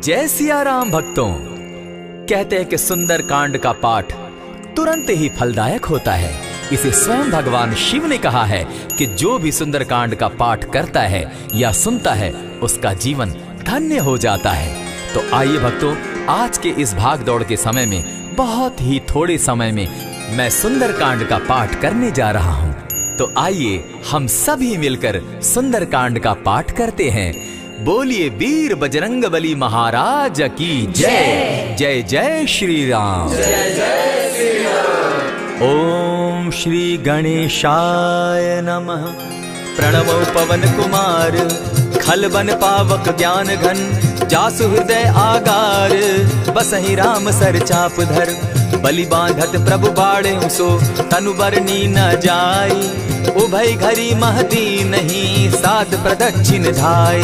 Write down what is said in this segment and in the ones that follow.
जय सिया राम भक्तों। कहते हैं कि सुंदर कांड का पाठ तुरंत ही फलदायक होता है। इसे स्वयं भगवान शिव ने कहा है कि जो भी सुंदर कांड का पाठ करता है या सुनता है उसका जीवन धन्य हो जाता है। तो आइए भक्तों, आज के इस भाग दौड़ के समय में बहुत ही थोड़े समय में मैं सुंदर कांड का पाठ करने जा रहा हूँ। तो आइए हम सभी मिलकर सुंदर कांड का पाठ करते हैं। बोलिए वीर बजरंगबली महाराज की जय। जय जय श्री राम। जय जय श्री राम। ओम श्री गणेशाय नमः। प्रणवो पवन कुमार खलबन पावक ज्ञान घन जासु हृदय आगार बसहि राम सर चाप धर बलि बांधत प्रभु बाड़े सो तनु बरनी न जाई उभय घरी महदी नहीं साध प्रदक्षिण धाय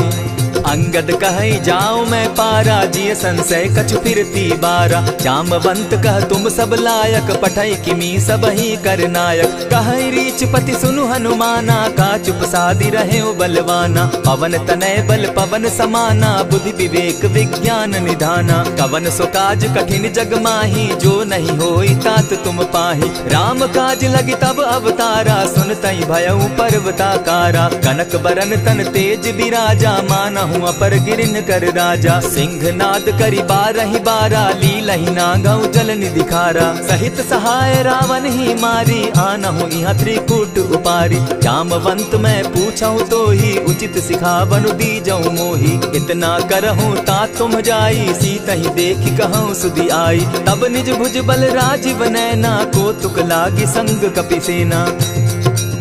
अंगद कहे जाऊं मैं पारा जिय संशय कछु फिरती बारा जामवंत कह तुम सब लायक पठै किमी सब ही कर नायक कहे रीच पति सुनु हनुमाना का चुप सादी रहे बलवाना पवन तनय बल पवन समाना बुद्धि विवेक विज्ञान निधाना कवन सो काज कठिन जग माही जो नहीं होई तात तुम पाही राम काज लगी तब अवतारा सुनतई भयउ पर्वताकारा कनक बरन तन तेज विराजा मानहु अपर गिरिन कर राजा सिंह नाद करी बारहि बारा लीलहि नागौ जल निधिखारा सहित सहाय रावण ही मारी आनहु इहाँ त्रिकूट उपारी जामवंत मैं पूछऊं तो ही उचित सिखावनु दीजऊं मोही इतना करहूं ता तुम जाई सीतहि देखि कहूं सुधि आई तब निज भुज बल राजीव नैना को तुक लागी संग कपिसेना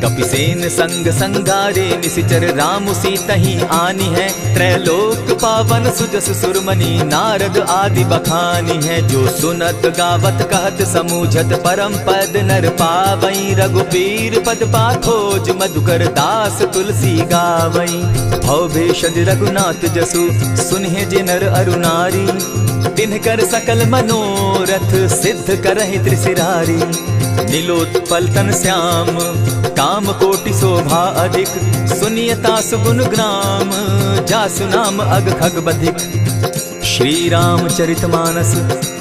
कपिसेन संग संगारे निसिचर राम सीतहि आनी है त्रैलोक पावन सुजस सुरमणि नारद आदि बखानी है जो सुनत गावत कहत समूझत परम पद नर पावई रघुबीर पद पाखोज मधुकर दास तुलसी गावई भव भेषज रघुनाथ जसु सुनहि जे नर अरु नारी तिनकर सकल मनोरथ सिद्ध करहि त्रिशिरारी नीलोत्पल तन श्याम काम कोटि शोभा अधिक सुनियता सुगुण ग्राम जासु नाम अग खग बधिक। श्री रामचरितमानस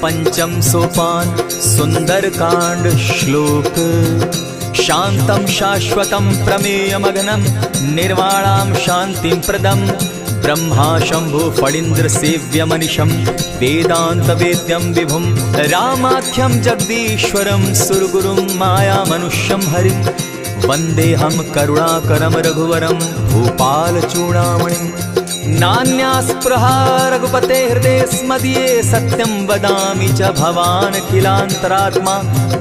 पंचम सोपान सुंदर कांड श्लोक शांतम शाश्वतम प्रमेयमगनम निर्वाणाम शांतिं प्रदम ब्रह्मा शंभु फणीन्द्र सेव्य मनिशम वेदांत वेद्यम विभुम रामाख्यम जगदीश्वरम सुरगुरुम माया मनुष्यम हरिम वंदे हम करुणाकरम रघुवरम भूपाल चूड़ामणिम नान्यास्पृहा रघुपते हृदय स्मदीये सत्यं वदामि च भवान् खिलान्तरात्मा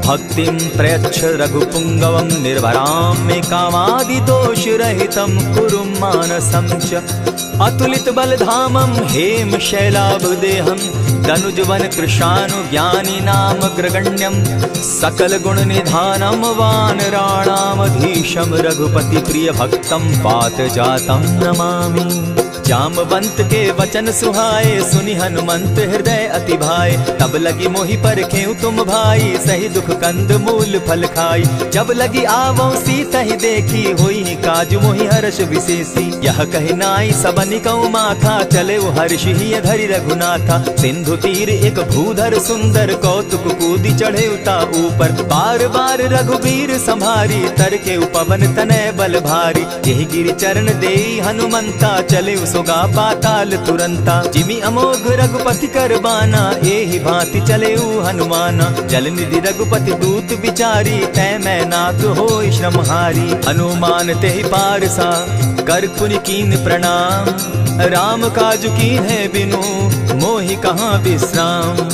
भक्तिं प्रयच्छ रघुपुङ्गवं निर्भरां मे कामादिदोषरहितं कुरु मानसं च अतुलित बलधामं हेम शैलाभदेहं तनुजवन कृशानुज्ञानी नाम ग्रगण्यं सकल गुण निधानं वानराणामधीशं रघुपति प्रिय भक्तं पात जातं नमामि। जामवंत के वचन सुहाए सुनि हनुमंत हृदय अति भाए तब लगी मोहि परखेउ तुम भाई सही दुख कंद मूल फल खाई जब लगी आवो सीतहि देखी होई काज मोहि हर्ष विशेषी यह कहि नाई सबनि कौ माथा चले हर्ष ही धरि रघुनाथा सिंधु तीर एक भूधर सुंदर कौतुक कूदी चढ़े उता ऊपर बार बार रघुबीर संभारी तर के पवन तनय बल भारी यही गिरि चरण देई हनुमंता चले सोगा पाताल तुरंता जिमि अमोघ रघुपति कर बाना एहि भांति चले हनुमाना जल निधि रघुपति दूत बिचारी तै मैं नाथ होई श्रमहारी हनुमान तेहि पारसा कर पुनि कीन प्रणाम राम काजु कीन है बिनु मोहि कहाँ विश्राम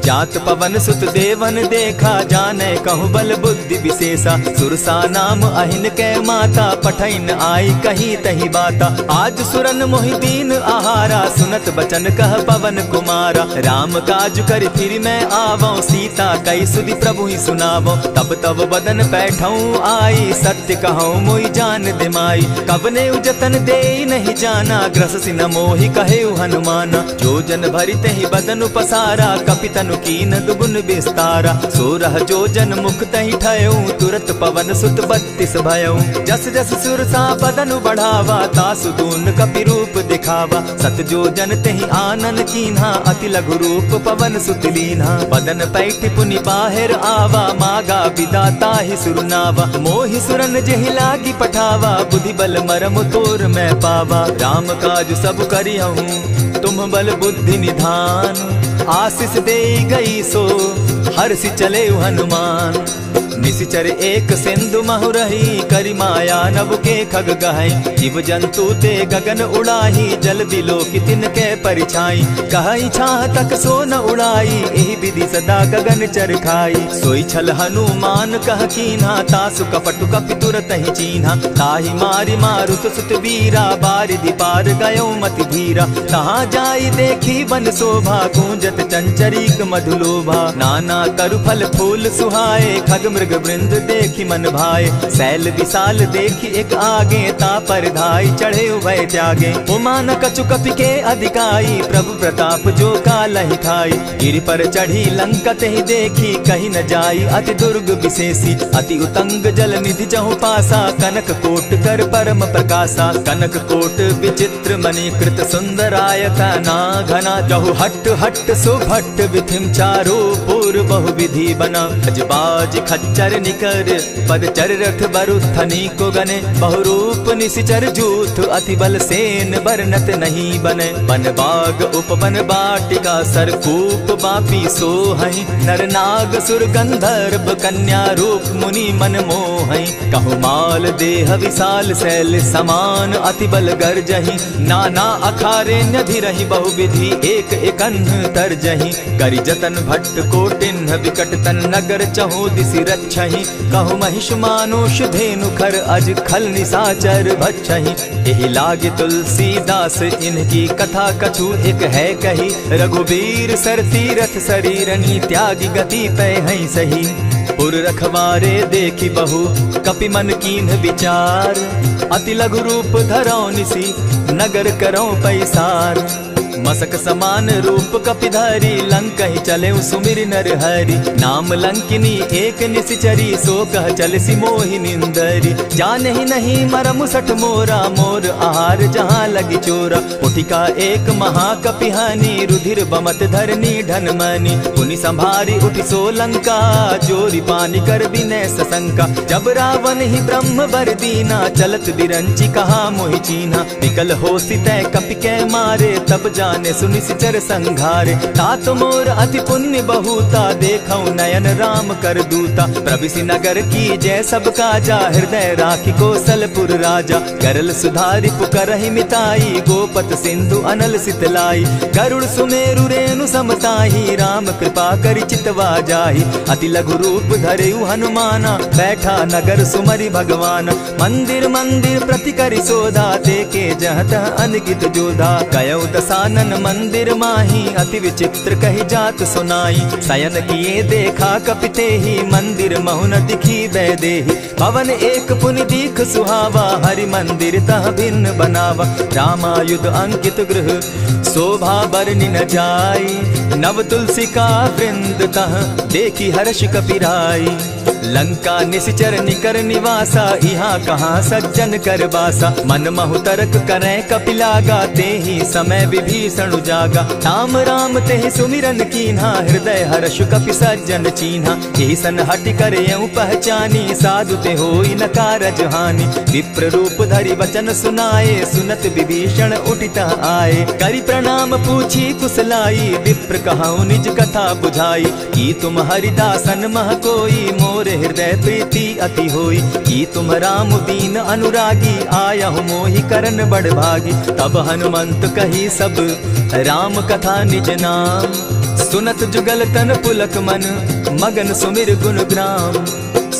जात पवन सुत देवन देखा जाने कहु बल बुद्धि विशेषा सुरसा नाम अहिन कै माता पठैन आई कही तही बाता आज सुरन मोहि दीन आहारा सुनत बचन कह पवन कुमारा राम काज कर फिर मैं आवो सीता कई सुधि प्रभु ही सुनावो तब तब बदन बैठऊं आई सत्य कहूँ मोहि जान दिमाई कवने उजतन दे नहीं जाना ग्रस सिन मोहि कहे हनुमाना जो जन भरित ही बदन पसारा कपितनु कीन दुगुन विस्तारा। 16 जोजन मुख तहि ठयऊ, तुरत पवन सुत 32 भयऊ। जस जस सुरसा बदन बढ़ावा, तासु दून कपि रूप दिखावा। 7 जोजन तेहि आनन कीन्हा, अति लघु रूप पवन सुत लीन्हा। बदन पैठ पुनि बाहिर आवा, मागा विदा ताहि सुरनावा। मोहि सुरन जेहि लागी पठावा, बुद्धि बल मरम तोर मैं पावा। राम काज सब करिहूँ, तुम बल बुद्धि निधान। आशीष दे गई सो हर्षि चले हनुमान। निशिचर एक सिंधु महु रही, करि माया नभ के खग गहई। जीव जंतु ते गगन उड़ाही, जल बिलो की तिनके परिछाई। कहई छाह तक सो न उड़ाई, एहि विधि सदा गगन चर खाई। सोई छल हनुमान कह कीन्हा, तासु कपटु कपि तुरत ही चीन्हा। ताहि मारि मारुत सुत वीरा, बारिधि पार गयो मति धीरा। तहाँ जाई देखी वन शोभा, गूंजत चंचरीक मधुलोभा। नाना तरु फल फूल सुहाए, खग मृग वृंद देखी मन भाए। सैल विशाल देखी एक आगे, ता पर धाई चढ़े उभय त्यागे। उमान कछु कपि के अधिकाई, प्रभु प्रताप जो कालहि खाई। गिरि पर चढ़ी लंका तेहि देखी, कहीं न जाई अति दुर्ग विशेषी। अति उतंग जल निधि जहु पासा, कनक कोट कर परम प्रकाशा। कनक कोट विचित्र मणिकृत सुंदरायत ना घना। जहु हट हट सुभट विधिम चारो पूर्व बहु विधि बना। अजबाज खच्चर निकर पदचर रथ बरुथनी को गने। बहुरूप निशिचर जूथ, अति बल सेन बरनत नहीं बने। वन बाग उपवन बाटिका, सरकूप बापी सोहई। नर नाग सुर गंधर्व, कन्या रूप मुनि मन मोहई। कहु माल देह विशाल, शैल समान अति बल गर्जही। नाना अखारे न्यधिरहि, बहुविधि एक एकन्ह तरजही। करि जतन भट्ट कोटिन्ह, विकट तन नगर चहु दिसि रक्षहि। कहु महिष मानुष धेनु खर, अज खल निसाचर भक्षहि। एहि लागे तुलसीदास, इनकी कथा कछु एक है कही। रघुबीर सर तीरथ शरीरनी, त्यागी गति पै हई सही। पुर रखवारे देखी बहु, कपि मन कीन्ह विचार। अति लघु रूप धरौ निसी, नगर करौ पैसार। मसक समान रूप कपिधारी, लंक ही चले सुमिर नर हरि। नाम लंकिनी एक निशिचरी, सो कह चल सी मोहि निंदरी। जाने ही नहीं मरम सठ मोरा, मोर आहार जहाँ लगी चोरा। उठिका एक महाकपिहानी, रुधिर बमत धरनी ढन मनी। पुनि संभारी उठि सो लंका, जोरी पानी कर विनय सशंका। जब रावण ही ब्रह्म बर दीना, चलत बिरंची कहा मोहि चीन्हा। निकल हो सितै कपि के मारे, तब जाने सुनि सिचर संघारे। तात मोर अति पुण्य बहुता, देखौ नयन राम कर दूता। प्रविशि नगर की जय सब काजा, हृदय राखी कौशलपुर राजा। करल सुधारि पुकरहि मिताई, गोपत सिंधु अनल सितलाई। गरुड़ सुमेरु रेणु समताही, राम कृपा करि चितवा जाहि। अति लघु रूप धरेउ हनुमाना, बैठा नगर सुमरि भगवान। मंदिर मंदिर प्रति करि सोधा, देखे जहाँ तह अनगित जोधा। कयौ दसानन मंदिर माही, अति विचित्र कही जात सुनाई। शयन किए देखा कपिते ही, मंदिर महु न दिखी वैदेही। भवन एक पुनि दीख सुहावा, हरि मंदिर तह भिन्न बनावा। रामायुध अंकित गृह, शोभा बरनि न जाई। नव तुलसी का वृंद तह, देखी हर्ष कपिराई। लंका निशिचर निकर निवासा, यहाँ कहाँ सज्जन कर बासा। मन महु तरक करै कपिलागा, तेहि समय विभीषण जागा। राम राम तेहि सुमिरन कीन्हा, हृदय हर्ष कपि सज्जन चीन्हा। एहि सन हटि करयउ पहचानी, साधु ते होई न कारज हानि। विप्र रूप धरि वचन सुनाए, सुनत विभीषण उठित आए। करि प्रणाम पूछी कुशलाई, विप्र कहौ निज कथा बुझाई। की तुम हरिदासन मह कोई, मोर हृदय प्रीति अति होई। की तुम राम दीन अनुरागी, आयहु मोहि करन बड़ भागी। तब हनुमंत कही सब राम कथा निज नाम। सुनत जुगल तन पुलक मन, मगन सुमिर गुण ग्राम।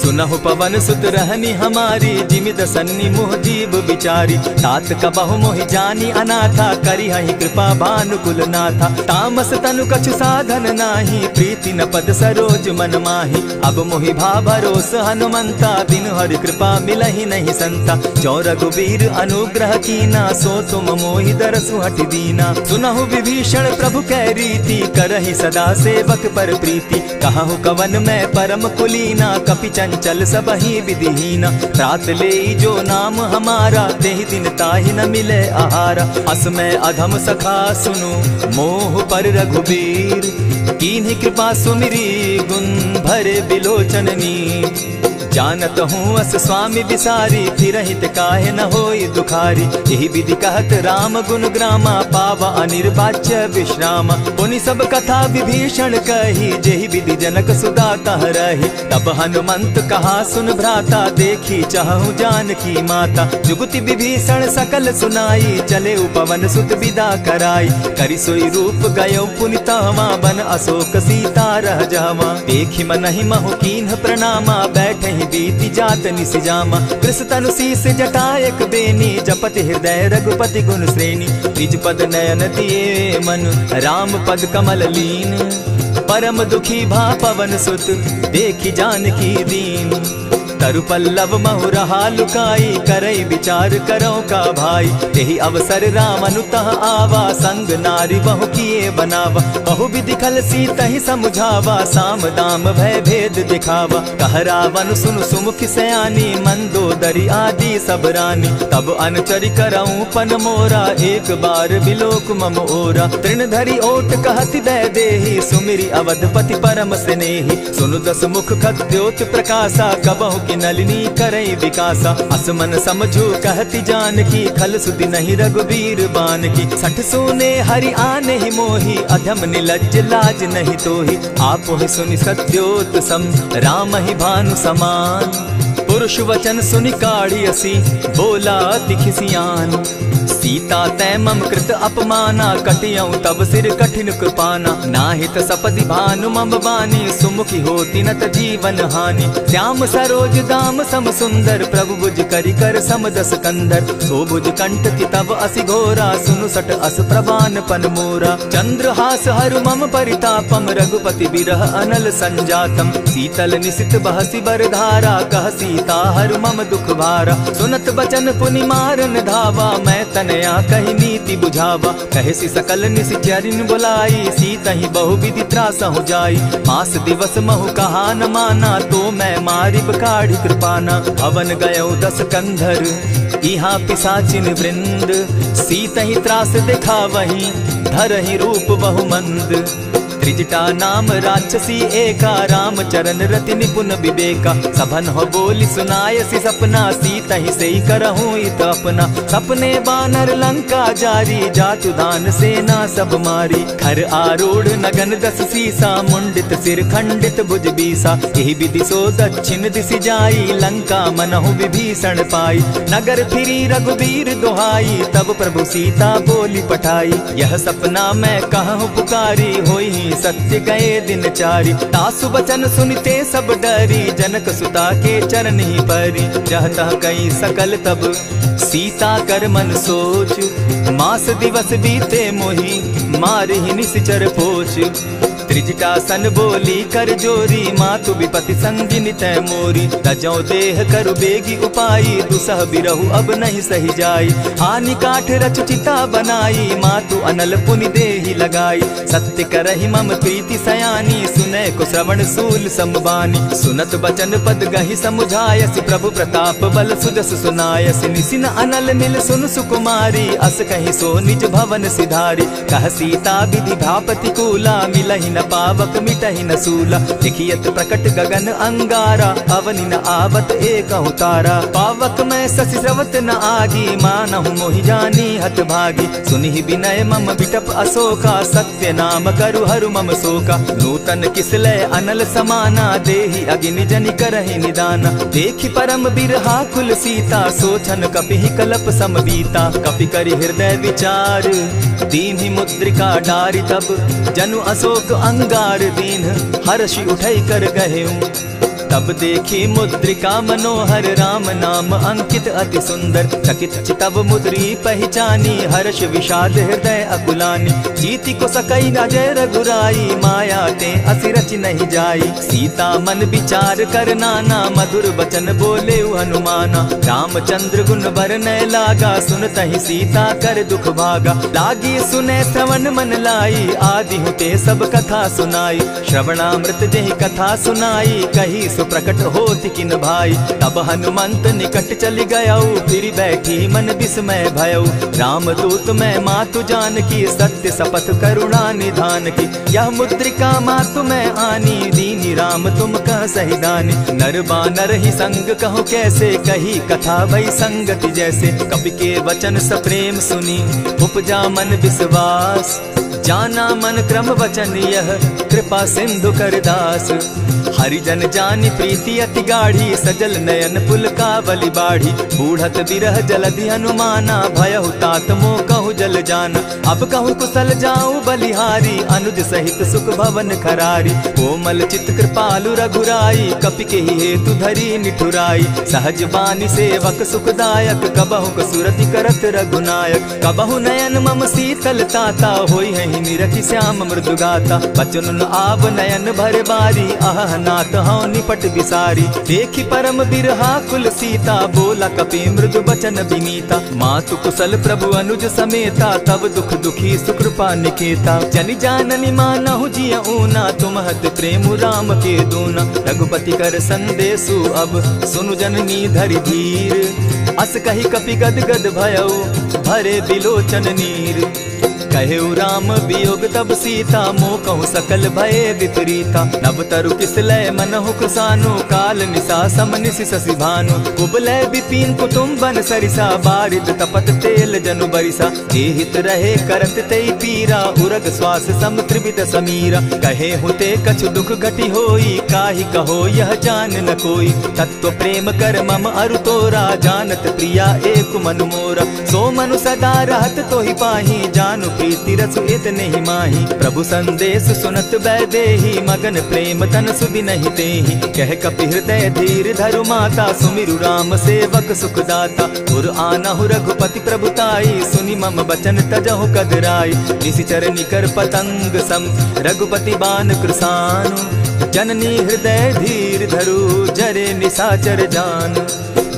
सुनहु पवन सुत रहनी हमारी, जिमिद सन्नी मुह जीव विचारी। तात कबहु मोहि जानी अनाथा, करी हहि कृपा भानुकुल नाथा। तामस तनु कछु साधन नाही, प्रीति न पद सरोज मन माही। अब मोहि भा भरोस हनुमंता, बिनु हरि कृपा मिलहि नहीं संता। जो रघुबीर अनुग्रह कीना, सो तुम मोहि दरसु हठि दीना। सुनहु विभीषण प्रभु कै रीति, करहि सदा सेवक पर प्रीति। कहु कवन मैं परम कुलीना, कपि चंचल सबहि विधिहीना। रात ले जो नाम हमारा, तेहि दिन ताहि न मिले आहारा। अस मैं अधम सखा सुनु, मोह पर रघुबीर। कीन्ही कृपा सुमिरी, गुण भरे बिलोचन नीर। जानत हूँ अस स्वामी विसारी, फिरहित काहे न होई दुखारी। यही विधि कहत राम गुण ग्रामा, पावा अनिर्वाच्य विश्रामा। पुनि सब कथा विभीषण कही, जेहि विधि जनक सुता तह रही। तब हनुमंत कहा सुन भ्राता, देखी चाहूँ जानकी माता। जुगति विभीषण सकल सुनाई, चले पवन सुत विदा कराई। करि सोई रूप गयो पुनि तहवा, बन अशोक सीता रह जावा। देखी मनहि महु कीन्ह प्रणामा, बैठे बीती जात निसिजामा। कृष तनु शीस जटायक बेनी, जपति हृदय रघुपति गुण श्रेणी। निज पद नयन दिए मन, राम पद कमल लीन। परम दुखी भा पवन सुत, देखी जानकी दीन। तरु पल्लव महु रहा लुकाई, करई विचार करो का भाई। यही अवसर राम अनुतः आवा, संग नारी बहु किए बनावा। बहु विधि खल सीतहि समुझावा, साम दाम भय भेद दिखावा। कह रावण सुन सुमुख सयानी, मंदोदरी आदि सब रानी। तब अनुचरि करऊं पन मोरा, एक बार बिलोक मम ओरा। तृण धरि ओट कहति दय देहि, सुमिरि अवधपति परम स्नेही। सुनु दस मुख खद्योत प्रकाशा, कबहु की नलिनी करई विकासा। असमन समझो कहती जानकी, खल सुधि नहीं रघुबीर बान की। सठ सोने हरि आने ही मोही, अधम निलज्ज लाज नहीं तोही। आप ही सुनि सत्योत सम, राम ही भानु समान। पुरुष वचन सुनि काढ़ी असी, बोला अति खिसियान। सीता तै मम कृत अपमाना, कटियऊ तब सिर कठिन कृपाना। नाहित सपदि भानु मम बानी, सुमुखी होती नत जीवन हानि। श्याम सरोज दाम सम सुंदर, प्रभु भुज करि कर सम दस कंदर। सो भुज कंठ की तब असि घोरा, सुनु सट अस प्रभान पन मोरा। चंद्रहास हरु मम परितापम, रघुपति बिरह अनल संजातम। शीतल निशित बहसी बर धारा, कह सीता हरु मम दुख भारा। सुनत बचन पुनि मारन धावा, मैं तनया कही नीति बुझावा। कहे सी सकल निश्चरिन बुलाई, सीतहि बहु विधि त्रासहु जाई। मास दिवस महु कहा न माना, तो मैं मारिब काढ़ी कृपाना। भवन गयो दस कंधर, इहाँ पिशाचिन वृंद। सीतहि त्रास दिखावहि, धरहि रूप बहु मंद। त्रिजटा नाम राक्षसी एका, राम चरण रति निपुण विवेका। सभन हो बोली सुनायसी सपना, सीतहि सेई करहूँ इत अपना। सपने बानर लंका जारी, जातु दान सेना सब मारी। खर आरूढ़ नगन दस सीसा, मुंडित सिर खंडित भुज बीसा। यही विधि सो दक्षिण दिशि जाई, लंका मनहु विभीषण पाई। नगर फिरी रघुबीर दुहाई, तब प्रभु सीता बोली पठाई। यह सपना मैं कहूँ पुकारी, होई सत्य गए दिन चारी। तासु बचन सुनते सब डरी, जनक सुता के चरण ही परी। जहता कई सकल तब सीता कर मन सोच, मास दिवस बीते मोही, मारहि निश्चर पोच। त्रिजटा सन बोली कर जोरी, मातु विपति संगिनी तै मोरी। तजौ देह करु बेगी उपाई, दुसह बिरहु अब नहीं सही जाई। हानि काठ रच चिता बनाई, मातु अनल पुनि देहि लगाई। सत्य करहि मम प्रीति सयानी, सुनै को श्रवण सूल समबानी। सुनत बचन पद गहि समुझायसि, प्रभु प्रताप बल सुजस सुनायसि। निसिन अनल नील सुन सुकुमारी, अस कहि सो निज भवन सिधारी। कह सीता विधि भापति कूला, मिलहि न पावक मिटहि न सूला। लिखियत प्रकट गगन अंगारा, अवनि न आवत एकहु तारा। पावक मैं शशि स्रवत न आगी, मानहु मोहि जानी हत भागी। सुनिहि विनय मम बिटप अशोका, सत्य नाम करु हरु मम शोका। नूतन किसलय अनल समाना, देहि अगिनि जनि करहि निदाना। देखि परम बिरहा कुल सीता, सोचन कपिहि कलप सम बीता। कपि करि हृदय विचार, दीन्हि मुद्रिका डारि। तब जनु अशोक अंगार दीन, हर्षि उठै कर गहेऊ। तब देखी मुद्रिका मनोहर राम नाम अंकित अति सुंदर। चकित चितव मुद्री पहचानी हर्ष विषाद हृदय अकुलानी। जीति को सकई अजय रघुराई माया ते असि रच नहीं जाई। सीता मन विचार कर नाना मधुर बचन बोले हनुमाना। रामचंद्र गुण बरनय लागा सुनतहि सीता कर दुख भागा। लागी सुने श्रवण मन लाई आदि हुते सब कथा सुनाई। श्रवणामृत जेहि कथा सुनाई कही सुप्रकट होति किन भाई। तब हनुमंत निकट चली गयऊ फिर बैठी मन विस्मय भयऊ। रामदूत मैं मातु जानकी सत्य शपथ करुणा निधान की। यह मुद्रिका मातु मैं आनी दीनी राम तुम कह सही दानी। नर बानर ही संग कहो कैसे कही कथा भई संगति जैसे। कपि के वचन सप्रेम सुनी उपजा मन विश्वास। जाना मन क्रम वचन यह कृपा सिंधु कर दास। हरिजन जानी प्रीति अति गाढ़ी सजल नयन पुल का बलि बाढ़ी। बूढ़त बिरह जलधि हनुमाना भयहु तात मोह कहु जल जाना। अब कहु कुशल जाऊं बलिहारी अनुज सहित सुख भवन खरारी। कोमल चित कृपालु रघुराई कपि के ही हेतु धरी निठुराई। सहज बानी सेवक सुखदायक कबहु कसुरति करत रघुनायक। कबहु नयन मम शीतल ताता होई है निरखि श्याम मृदु गाता। बचन आब नयन भर बारी आह नाथ हौ निपट विसारी। देखी परम बिरहा कुल सीता बोला कपि मृदु बचन विनीता। मातु कुशल प्रभु अनुज समेता तब दुख दुखी सुकृपा निकेता। जनि जाननी मानहु जिय ऊना तुम्हत प्रेम राम के दूना। रघुपति कर संदेशु अब सुनु जननी धरि धीर। अस कही कपि गद गद भयऊ भरे बिलोचन नीर। कहेउ राम वियोग तब सीता मोह कहु सकल भय विपरीता। नव तरु किसलय मनहु कुसानु काल निशा सम निशि शशि भानु। कुबलय विपिन कुटुम्बन सरिसा बारिद तपत तेल जनु बरिसा। जे हित रहे करत तेई पीरा उरग श्वास सम त्रिविध समीरा। कहे हुते कछु दुख घटी होई काहि कहो यह जान न कोई। तत्व प्रेम कर मम अरु तोरा जानत प्रिया एक मनु मोरा। सो मनु सदा रहत तोहि पाही जानु प्रीति रसु इतने ही माही। प्रभु संदेश सुनत वैदेही मगन प्रेम तन सुधि नहीं तेहि। कह कपि हृदय धीर धरु माता सुमिरु राम सेवक सुखदाता। उर आनहु रघुपति प्रभुताई सुनि मम बचन तजहु कदराई। निशिचर निकर पतंग सम रघुपति बान कृसानु। जननी हृदय धीर धरु जरे निशाचर जान।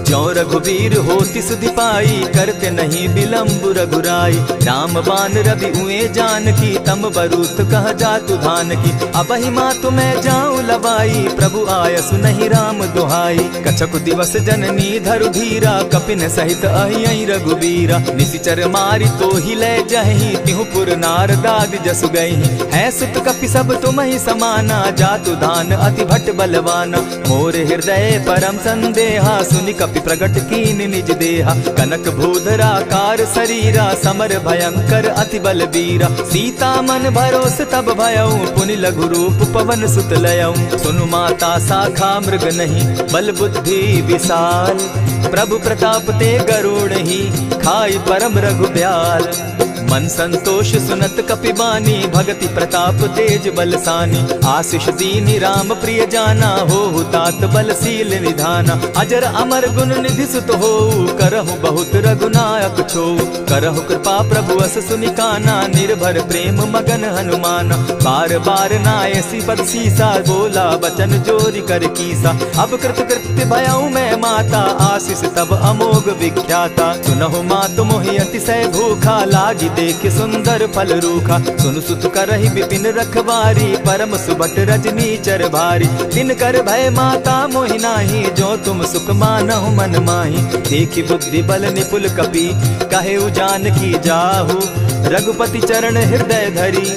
ज्यों रघुवीर होति सुधि पाई करते नहीं विलम्ब रघुराई। राम बान रवि उए जानकी तम बरूत कह जातु धान की। अबहि मातु मैं जाऊं लवाई प्रभु आयसु नहीं राम दुहाई। कछक दिवस जननी धरु धीरा कपिन सहित अहियहि रघुवीरा। निशिचर मारि तो ही ले जहि तिहु पुर नार दाद जसु गई। है सुत कपि सब तुम ही समाना जातु धान अति भट बलवाना। मोर हृदय परम संदेहा सुनि कपि प्रगट कीन निज देहा। कनक भूधराकार शरीरा समर भयंकर अति बल बीरा। सीता मन भरोस तब भयऊ पुनि लघु रूप पवन सुत लयऊ। सुनु माता शाखा मृग नहीं बल बुद्धि विशाल। प्रभु प्रताप ते गरुड़ ही खाई परम रघुब्याल। मन संतोष सुनत कपि बानी भगति प्रताप तेज बलसानी। आशीष दीनी राम प्रिय जाना हो तात बलशील निधाना। अजर अमर गुण निधि सुत हो करहु बहुत रघुनायक छो। करहु कृपा प्रभु अस सुनिकाना निर्भर प्रेम मगन हनुमाना। बार बार नायसी पद सीसा बोला बचन जोरी कर कीसा। अब कृत कृत्य भयऊ मैं माता आशीष तब अमोघ विख्याता। सुनहु मातु मोहि अतिशय भूखा लागी देख सुंदर फल रूखा। सुन सुत करहि विपिन रखवारी परम सुबट रजनी चर भारी। दिन कर भय माता मोहि नाही जो तुम सुख मानहु मन माही। देखी बुद्धि बल निपुल कपि कहेउ जानकी जाहु। रघुपति चरण हृदय धरी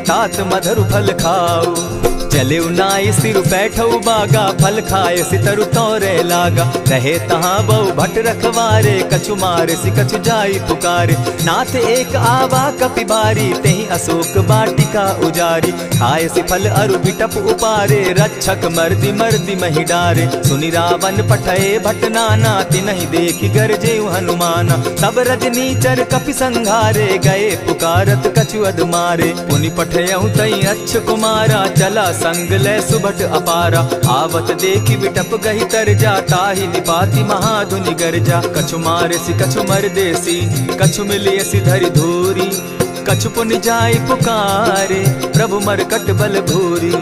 तात मधुर फल खाऊ। चले नाई सिर बैठऊ बागा फल खाए सितरु तोरे लागा। रहे तहाँ बहु भट रखवारे कछु मारे सि कछु जाई पुकारे। नाथ एक आवा कपि बारी तेहि अशोक बाटिका उजारी। खाए सि फल अरु बिटप उपारे रक्षक मर्दि मर्दि महि डारे। सुनि रावण पठए भट नाना तिनहि देखि गरजे हनुमाना। सब रजनीचर कपि संघारे गए पुकारत कछु अध मारे। पुनि पठयउ तई अच्छ कुमारा चला संग ले सुभट अपारा। आवत देखी बिटप गही तर जा, ताहि निपाति महाधुनि गर्जा। कछु मारे सी कछु मर देसी, कछु मिले सी धरि धूरी। कछु पुनि जाय पुकारे, प्रभु मरकट बल भूरी।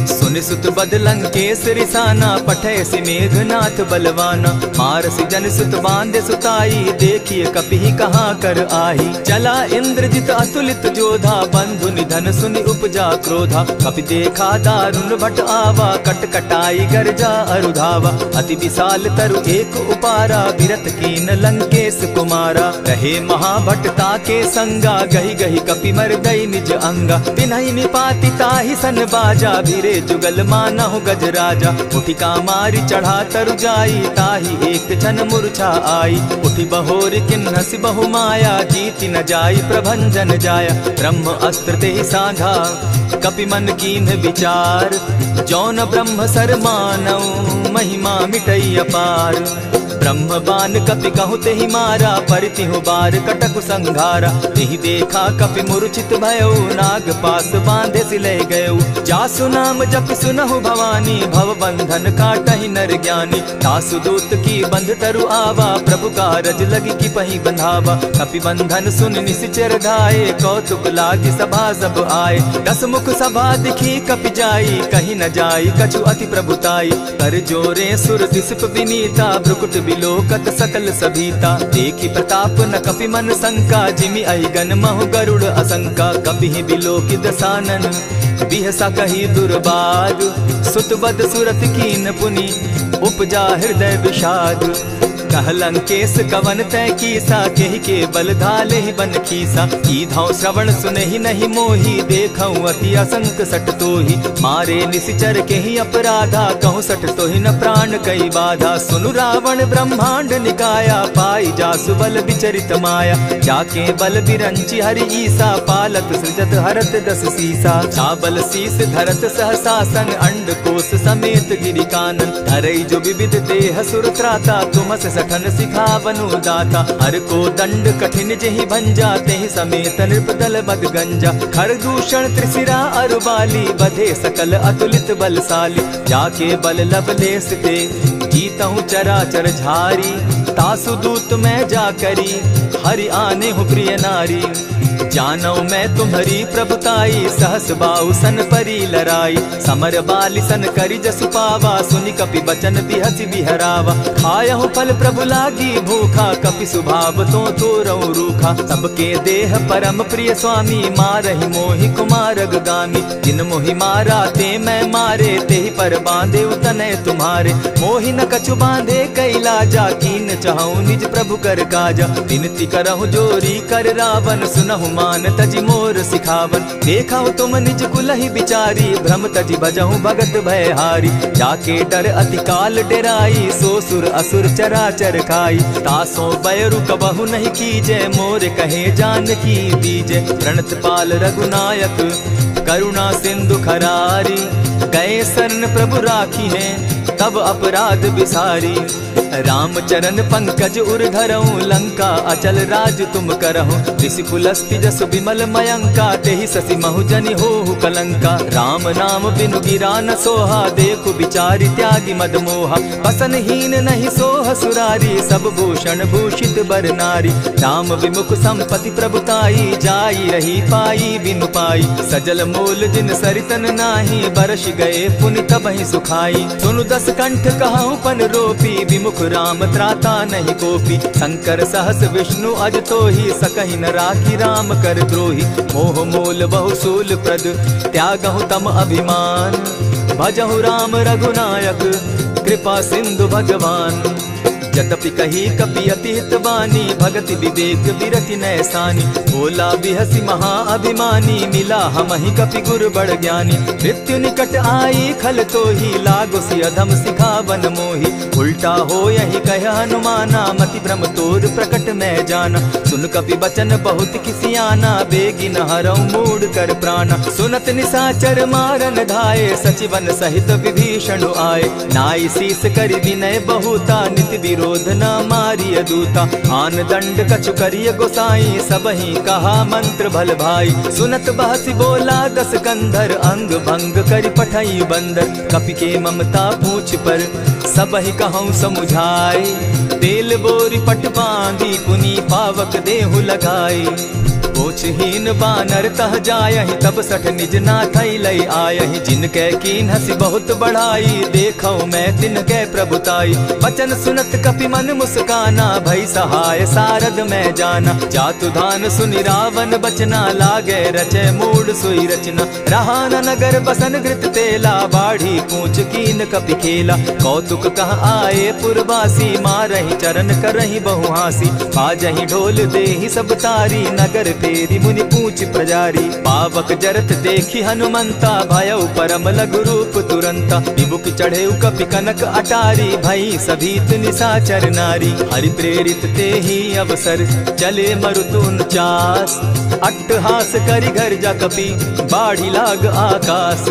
सुनि सुत बद लंकेश रिसाना, पठे सि मेघनाथ बलवाना। मारसि जन सुत बांधे सुताई, देखिए कपि कहाँ कर आही। चला इंद्रजित अतुलित जोधा, बंधु निधन सुनि उपजा क्रोधा। कपि देखा दारुण भट आवा, कट कटाई गर्जा अरुधावा। अति विशाल तरु एक उपारा, विरत कीन लंकेश कुमारा। रहे महाभट ताके संगा, गही गही कपि मर दई निज अंगा। तिन्हि निपाति ताहि सन बाजा, भीरे जुगल मानहु गज राजा। उठी कामारी चढ़ा तरु जाई, ताहि एक छन मूर्छा आई। उठी बहोर किन्हसि बहु माया, जीति न जाई प्रभंजन जाया। ब्रह्म अस्त्र तेहि साधा, कपि मन कीन्ह विचार। जौन ब्रह्म सर मानौ, महिमा मिटई अपार। ब्रह्म बान कपि कहु तेहि मारा, परितिहु बार कटकु संघारा। तेहि देखा कपि मूर्छित भयो, नाग पास बांधे सिले गयो। जासु नाम जपि सुनहु भवानी, भव बंधन काटहि नर ज्ञानी। तासु दूत की बंध तरु आवा, प्रभु कारज लगी की पही बंधावा। कपि बंधन सुन निसिचर धाये, कौतुक लागी सभा सब आए। दस मुख सभा दिखी कपि जाई, कहीं न जाई कछु अति प्रभुताई। कर जोरे सुर दिसप विनीता, भ्रुकुट बिलोकत सकल सभीता। देखी प्रताप न कपि मन शंका, जिमि अहिगन महु गरुड़ असंका। कपि बिलोकि दसानन, बिहसा कही दुर्बाद। सुत बद सुरत कीन पुनि, उपजा हृदय विषाद। कह लंकेश कवन तै कीसा, केहि के बल धाले ही बन खीसा। कीधौ श्रवण सुनहि नहीं मोही, देखऊं अति असंक सट तोही। मारे निसिचर केहि अपराधा, कहूँ सट तोहि न प्राण कई बाधा। सुनु रावण ब्रह्मांड निकाया, पाई जासु बल विचरित माया। जाके बल बिरंची हरि ईसा, पालत सृजत हरत दस सीसा। चाबल शीस धरत सहसासन, अंड कोश समेत गिरि कानन। धरई जो विविध देह सुर त्राता, तुमस सठन सिखावनु दाता। हर को दंड कठिन जेहि भंजा, तेहि समेत नृपदल बद गंजा। खर दूषण त्रिशिरा अरुबाली, बधे सकल अतुलित बलशाली। जाके बल लवलेस ते, जीतहु चराचर झारी। तासु दूत मैं जा करी, हरि आने हूँ प्रिय नारी। जानौ मैं तुम्हारी प्रभुताई, सहस बाहु सन परी लराई। समर बाली सन करी जसु पावा, सुनि कपि बचन बिहसि बिहरावा। खायहु फल प्रभु लागी भूखा, कपि सुभाव तो तोरऊ रूखा। सबके देह परम प्रिय स्वामी, मारहि मोहि कुमारग गामी। जिन मोहि मारा ते मैं मारे, तेहि पर बांधे उतने तुम्हारे। मोहि न कछु बांधे कैलाजा, कीन चहु निज प्रभु कर काजा। विनती करहु जोरी कर रावण, सुनहु मान तजि मोर सिखावन। देखा तुम निज कुलहि बिचारी, भ्रम तजि भजहु भगत भयहारी। जाके डर अति काल डेराई, सो सुर असुर चराचर खाई। तासो बैरु कबहु नहीं कीजे, मोर कहे जानकी दीजे। प्रणत पाल रघुनायक, करुणा सिंधु खरारी। गए शरण प्रभु राखी है, तब अपराध बिसारी। राम चरण पंकज उर धरऊं, लंका अचल राज तुम करहूं। ऋषि पुलस्ति जस विमल मयंका, तेहि ससि महु जनि होहु कलंका। राम नाम बिनु गिरा न सोहा, देखु बिचारी त्यागी मद मोहा। बसन हीन नहीं सोह सुरारी, सब भूषण भूषित बर नारी। राम विमुख संपति प्रभुताई, जाई रही पाई बिनु पाई। सजल मोल जिन सरितन नाही, बरस गए पुनि तबहि सुखाई। सुनु दस कंठ कहूँ पन रोपी, विमुख राम त्राता नहीं कोपी। शंकर सहस विष्णु अज तोहि, सकहि न राखी राम कर द्रोही। मोह मोल बहु सूल प्रद, त्यागहु तम अभिमान। भजहु राम रघुनायक, कृपा सिंधु भगवान। जतपि कही कपि अति हितवानी, भगति विवेक विरति नैसानी। बोला बिहसि महा अभिमानी, मिला हमहि कपि गुर बड़ ज्ञानी। मृत्यु निकट आई खल तोहि, लागो सि अधम सिखावन मोहि। उल्टा हो यही कह हनुमाना, मति भ्रम तोर प्रकट मैं जाना। सुन कपि बचन बहुत किसियाना, बेगी न हरऊं मूढ़ कर प्राणा। सुनत निसाचर मारन धाये, सचिवन सहित विभीषण आए। नाई शीस करि विनय बहुता, नित विरोध क्रोध न मारिय दूता। आन दंड कछु करिय गोसाई, सबहि कहा मंत्र भल भाई। सुनत बहसी बोला दस कंधर, अंग भंग करि पठई बंदर। कपि के ममता पूछ पर, सबहि कहूँ समुझाई। तेल बोरी पट बांधी, पुनि पावक देहु लगाई। पोछहीन बानर तह जायहि, तब सठ निज नाथई लई आयहि। जिनके कीन हसी बहुत बढ़ाई, देखौ मैं तिनके प्रभुताई। बचन सुनत कपि मन मुस्काना, भई सहाय सारद मैं जाना। जातु धान सुनि रावण बचना, लागे रचे मूड सोई रचना। रहा न नगर बसन घृत तेला, बाढ़ी पूछ कीन कपि खेला। कौतुक कह आए पुरवासी, मारहि चरण करहि बहु हासी। बाजहि ढोल देहि सब तारी, नगर फेरी मुनि पूछ प्रजारी। पावक जरत देखी हनुमंता, भयउ परम लघु रूप तुरंता। विमुख चढ़े कपि कनक अटारी, भई सभीत निशाचर नारी। हरि प्रेरित ते ही अवसर, चले मरुतु 49। अट्टहास करि घर जा कपि, बाढ़ी लाग आकाश।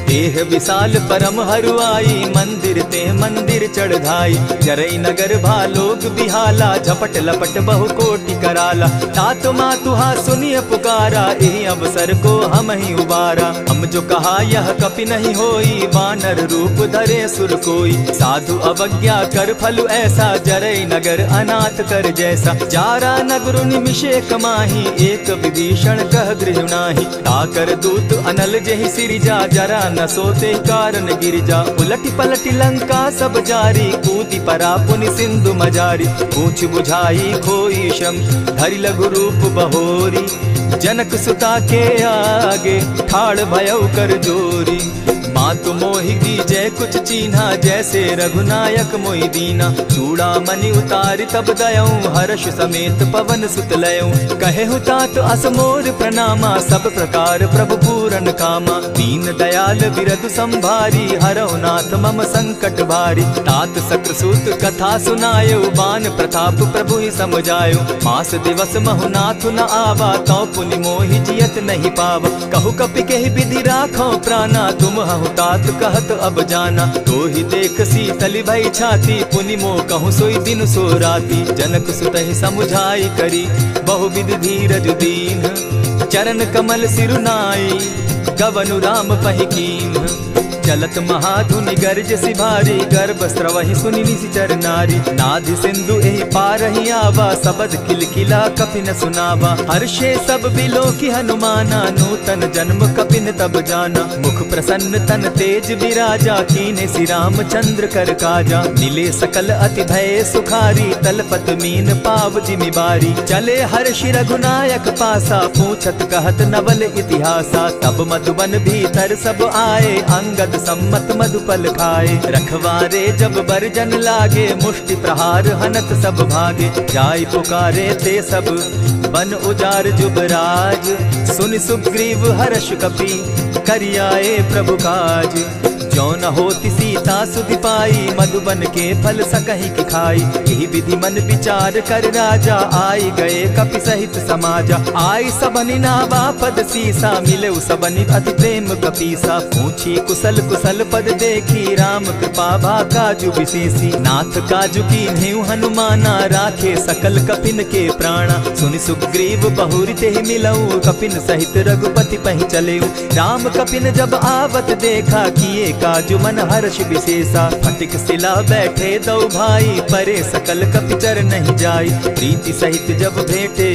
देह विशाल परम हरुआई, मंदिर ते मंदिर चढ़ाई। जरई नगर भालोग बिहाला, झपट लपट बहु कोटि कराला। तात मातुहा सुनिय पुकारा, एहि अवसर को हम ही उबारा। हम जो कहा यह कपि नहीं होई, वानर रूप धरे सुर कोई। साधु अवज्ञा कर फल ऐसा, जरई नगर अनाथ कर जैसा। जारा नगर निमिषे कमाही, एक विभीषण कह गृह नाही। ताकर दूत अनल जेहि सिरिजा, जरा न सोते कारण गिरिजा। उलटी पलटी लंका सब जारी, कूदी परा पुनि सिंधु मजारी। पूछ बुझाई खोई श्रम, धरि लघु रूप बहोरी। जनक सुता के आगे, ठाड़ भयउ कर जोरी। मातु मोहि दीजै कुछ चीन्हा, जैसे रघुनायक मोहि दीना। चूड़ामणि उतारि तब दयऊं, हर्ष समेत पवन सुत लयऊं। कहे तात अस मोर प्रणामा, सब प्रकार प्रभु पूरन कामा। दीन दयाल बिरधु संभारी, हरौ नाथ मम संकट भारी। तात सक्रसूत कथा सुनायो, बान प्रताप प्रभु ही समझायो। मास दिवस महु नाथ न आवा, तौ पुनि मोहि जियत नहीं पावा। कहु कपि केहि विधि राखो प्राणा, तुम हहु तात कहत अब जाना। तो ही देख शीतल भई छाती, पुनि मो कहूँ सोई दिन सो राती। जनक सुतहि समुझाई करी, बहुविध धीरज दीन। चरण कमल सिरुनाई, गवनु राम पहि कीन। चलत महाधुनि गर्ज सिभारी, गर्भ स्रवहि सुनि निशिचर नारी। नाधि सिंधु एहि पारहि आवा, सबद किलकिला कपि न सुनावा। हर्षे सब बिलो की हनुमाना, नूतन जन्म कपि न तब जाना। मुख प्रसन्न तन तेज विराजा, कीने श्री रामचंद्र कर काजा। मिले सकल अति भय सुखारी, तलपत मीन पाव जिमि बारी। चले हर्षि रघुनायक पासा, पूछत कहत नवल इतिहासा। तब मधुबन भीतर सब आए, अंगद सम्मत मधुपल खाए। रखवारे जब बरजन लागे, मुष्टि प्रहार हनत सब भागे। जाय पुकारे ते सब, बन उजार जुबराज। सुनि सुग्रीव हर्ष कपि, करियाए प्रभु काज। जो न होती सीता सुधि पाई, मधुबन के फल सकहि की खाई। यही विधि मन विचार कर राजा, आई गए कपि सहित समाजा। आई सबनि नावा पद सीसा, मिले सबनि अति प्रेम कपीसा। पूछी कुशल कुशल पद देखी, राम कृपा भा काजु विशेषी। नाथ काजु कीन्हेउ हनुमाना, राखे सकल कपिन के प्राणा। सुनि सुग्रीव बहुरि तेहि मिलऊ, कपिन सहित रघुपति पहि चलेऊ। राम कपिन जब आवत देखा, किए काजु मन हर्ष विशेषा। फटिक सिला बैठे दो भाई, परे सकल कपिचर नहीं जाई। प्रीति सहित जब भेटे,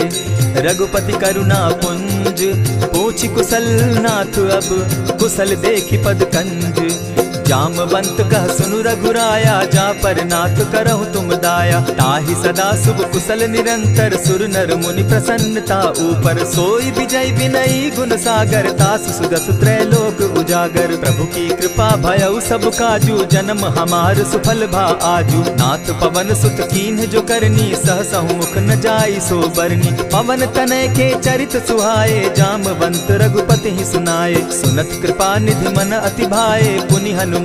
रघुपति करुणा पुंज। पूछि कुशल नाथ अब, कुशल देखि पद कंज। जामवंत कह सुनु रघुराया, जा पर नाथ करहु तुम दाया। ताहि सदा शुभ कुशल निरंतर, सुर नर मुनि प्रसन्नता ऊपर। सोई विजय विनयी गुण सागर, तास सुदस त्रैलोक उजागर। प्रभु की कृपा भयउ सब काजू, जन्म हमार सुफल भा आजू। नाथ पवन सुत कीन्ह जो करनी, सहसहु मुख न जाई सो बरनी। पवन तनय के चरित सुहाए, जामवंत रघुपति ही सुनाए। सुनत कृपा निधि मन अति भाए, पुनि हनुमान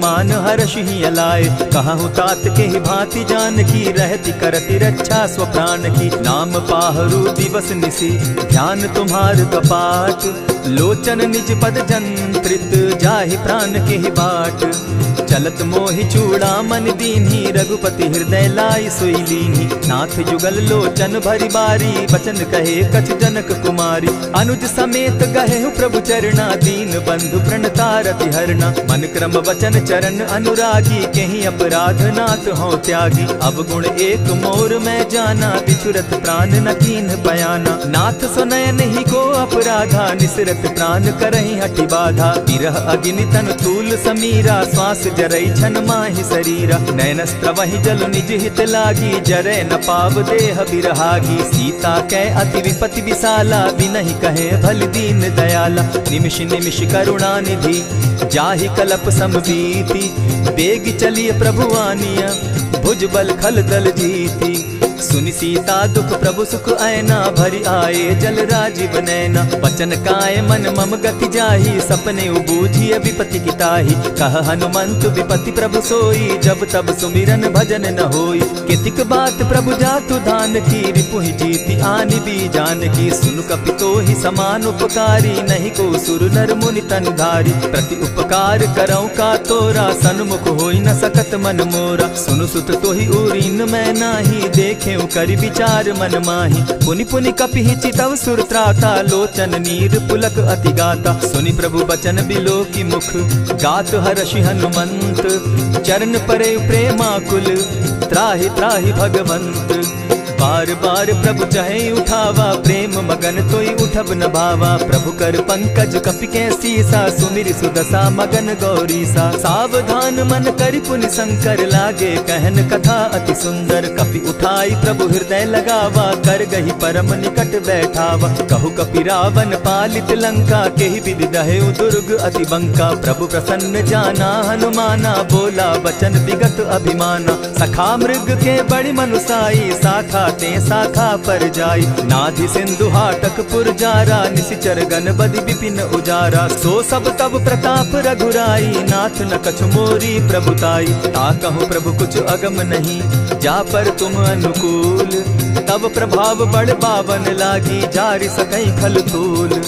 हर्ष ही अलाए। कहूँ तात के ही भांति जान की, रहती करती रक्षा स्व प्राण की। नाम पाहरु दिवस निसी, ध्यान तुम्हार कपाट। लोचन निज पद जंत्रित, जाहि प्राण के ही बाट। चलत मोहि चूड़ामन दीन्ही, रघुपति हृदय लाई सोई लीन्ही। नाथ जुगल लोचन भरी बारी, बचन कहे कछ जनक कुमारी। अनुज समेत गहे प्रभु चरणा, दीन बंधु प्रणतारति हरना। मन क्रम वचन चरण अनुरागी, कहीं अपराध नाथ हो त्यागी। अब गुण एक मोर मैं जाना, बिछुरत प्राण न कीन्ह पयाना। नाथ सुनयन ही को अपराधा, निसरत प्राण करहि हठि बाधा। विरह अग्नि तन तूल समीरा, श्वास जरई छन माहि शरीरा। नैनस्त्र वही जल निज हित लागी, जरै न पाव देह बिरहागी। सीता कै अति विपति विशाला, बिनहि कहे भल दीन दयाला। निमिष निमिष करुणा निधि, जाहि कलप समबीति। बेग चलिए प्रभु आनिया, भुजबल खल दल जीती। सुनि सीता दुख प्रभु सुख ऐना, भरि आए जल राजीव नैना। वचन काय मन मम गति जाहि, सपने बूझिय विपति किताहि। कह हनुमंत विपति प्रभु सोई, जब तब सुमिरन भजन न होई। कितिक बात प्रभु जातु धान की, रिपुहि जीति आनि भी जानकी। सुनु कपितोहि समान उपकारी, नहीं को सुर नर मुनि तनु धारी। प्रति उपकार करऊं का तोरा, सन्मुख होई न सकत मन मोरा। सुनु सुत तोहि उरीन मैं नाही, देखे करि विचार मन माही। पुनि पुनि कपिहि चितव सुर त्राता, लोचन नीर पुलक अति गाता। सुनि प्रभु बचन बिलो की मुख, गात हर्षि हनुमंत। चरण परे प्रेमाकुल, त्राहि त्राहि भगवंत। बार बार प्रभु चहे उठावा, प्रेम मगन तोई उठब न भावा। प्रभु कर पंकज कपि के सीसा, सुमिर सुदशा मगन गौरीसा। सावधान मन करि पुनि शंकर, लागे कहन कथा अति सुंदर। कपि उठाई प्रभु हृदय लगावा, कर गही परम निकट बैठावा। कहु कपि रावण पालित लंका, केहि विधि दहेउ दुर्ग अति बंका। प्रभु प्रसन्न जाना हनुमाना, बोला बचन विगत अभिमाना। सखा मृग के बड़ी मनुसाई, साखा ते शाखा पर जाई। नाधि सिंधु हाटक पुर जारा, निशिचर गण बदि विपिन उजारा। सो सब तब प्रताप रघुराई, नाथ न कछु मोरी प्रभुताई। ताकहु प्रभु कुछ अगम नहीं, जा पर तुम अनुकूल। तब प्रभाव बड़ बावन लागी, जारि सकई खल तूल।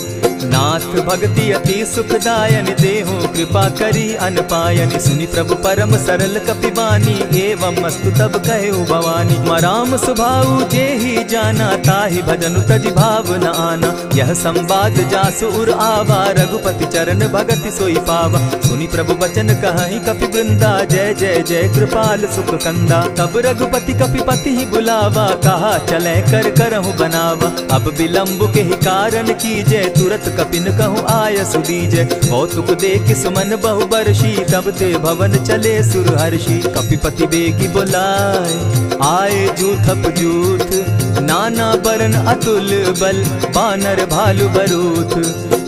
नाथ भक्ति अति सुखदायनि, देहु कृपा करी अनपायनि। सुनि प्रभु परम सरल कपिबानी, एवं मस्तु तब कहु भवानी। मराम सुभाऊ जेहि जाना, ताहि भजनु तजि भाव न आना। यह संवाद जासु उर आवा, रघुपति चरण भगति सोई पावा। सुनि प्रभु बचन कहहि कपि वृंदा, जय जय जय कृपाल सुख कंदा। तब रघुपति कपिपति ही बुलावा, कहा चले कर करहु बनावा। अब विलंब के ही कारण कीजय, तुरत कपिन कहूँ आय सुदीजय। कौतुक देख सुमन बहु बरसी, तब ते भवन चले सुर हर्षि। कपिपति बेगी बुलाए, आए जूथप जूथ। नाना बरन अतुल बल, बानर भालु बरूथ।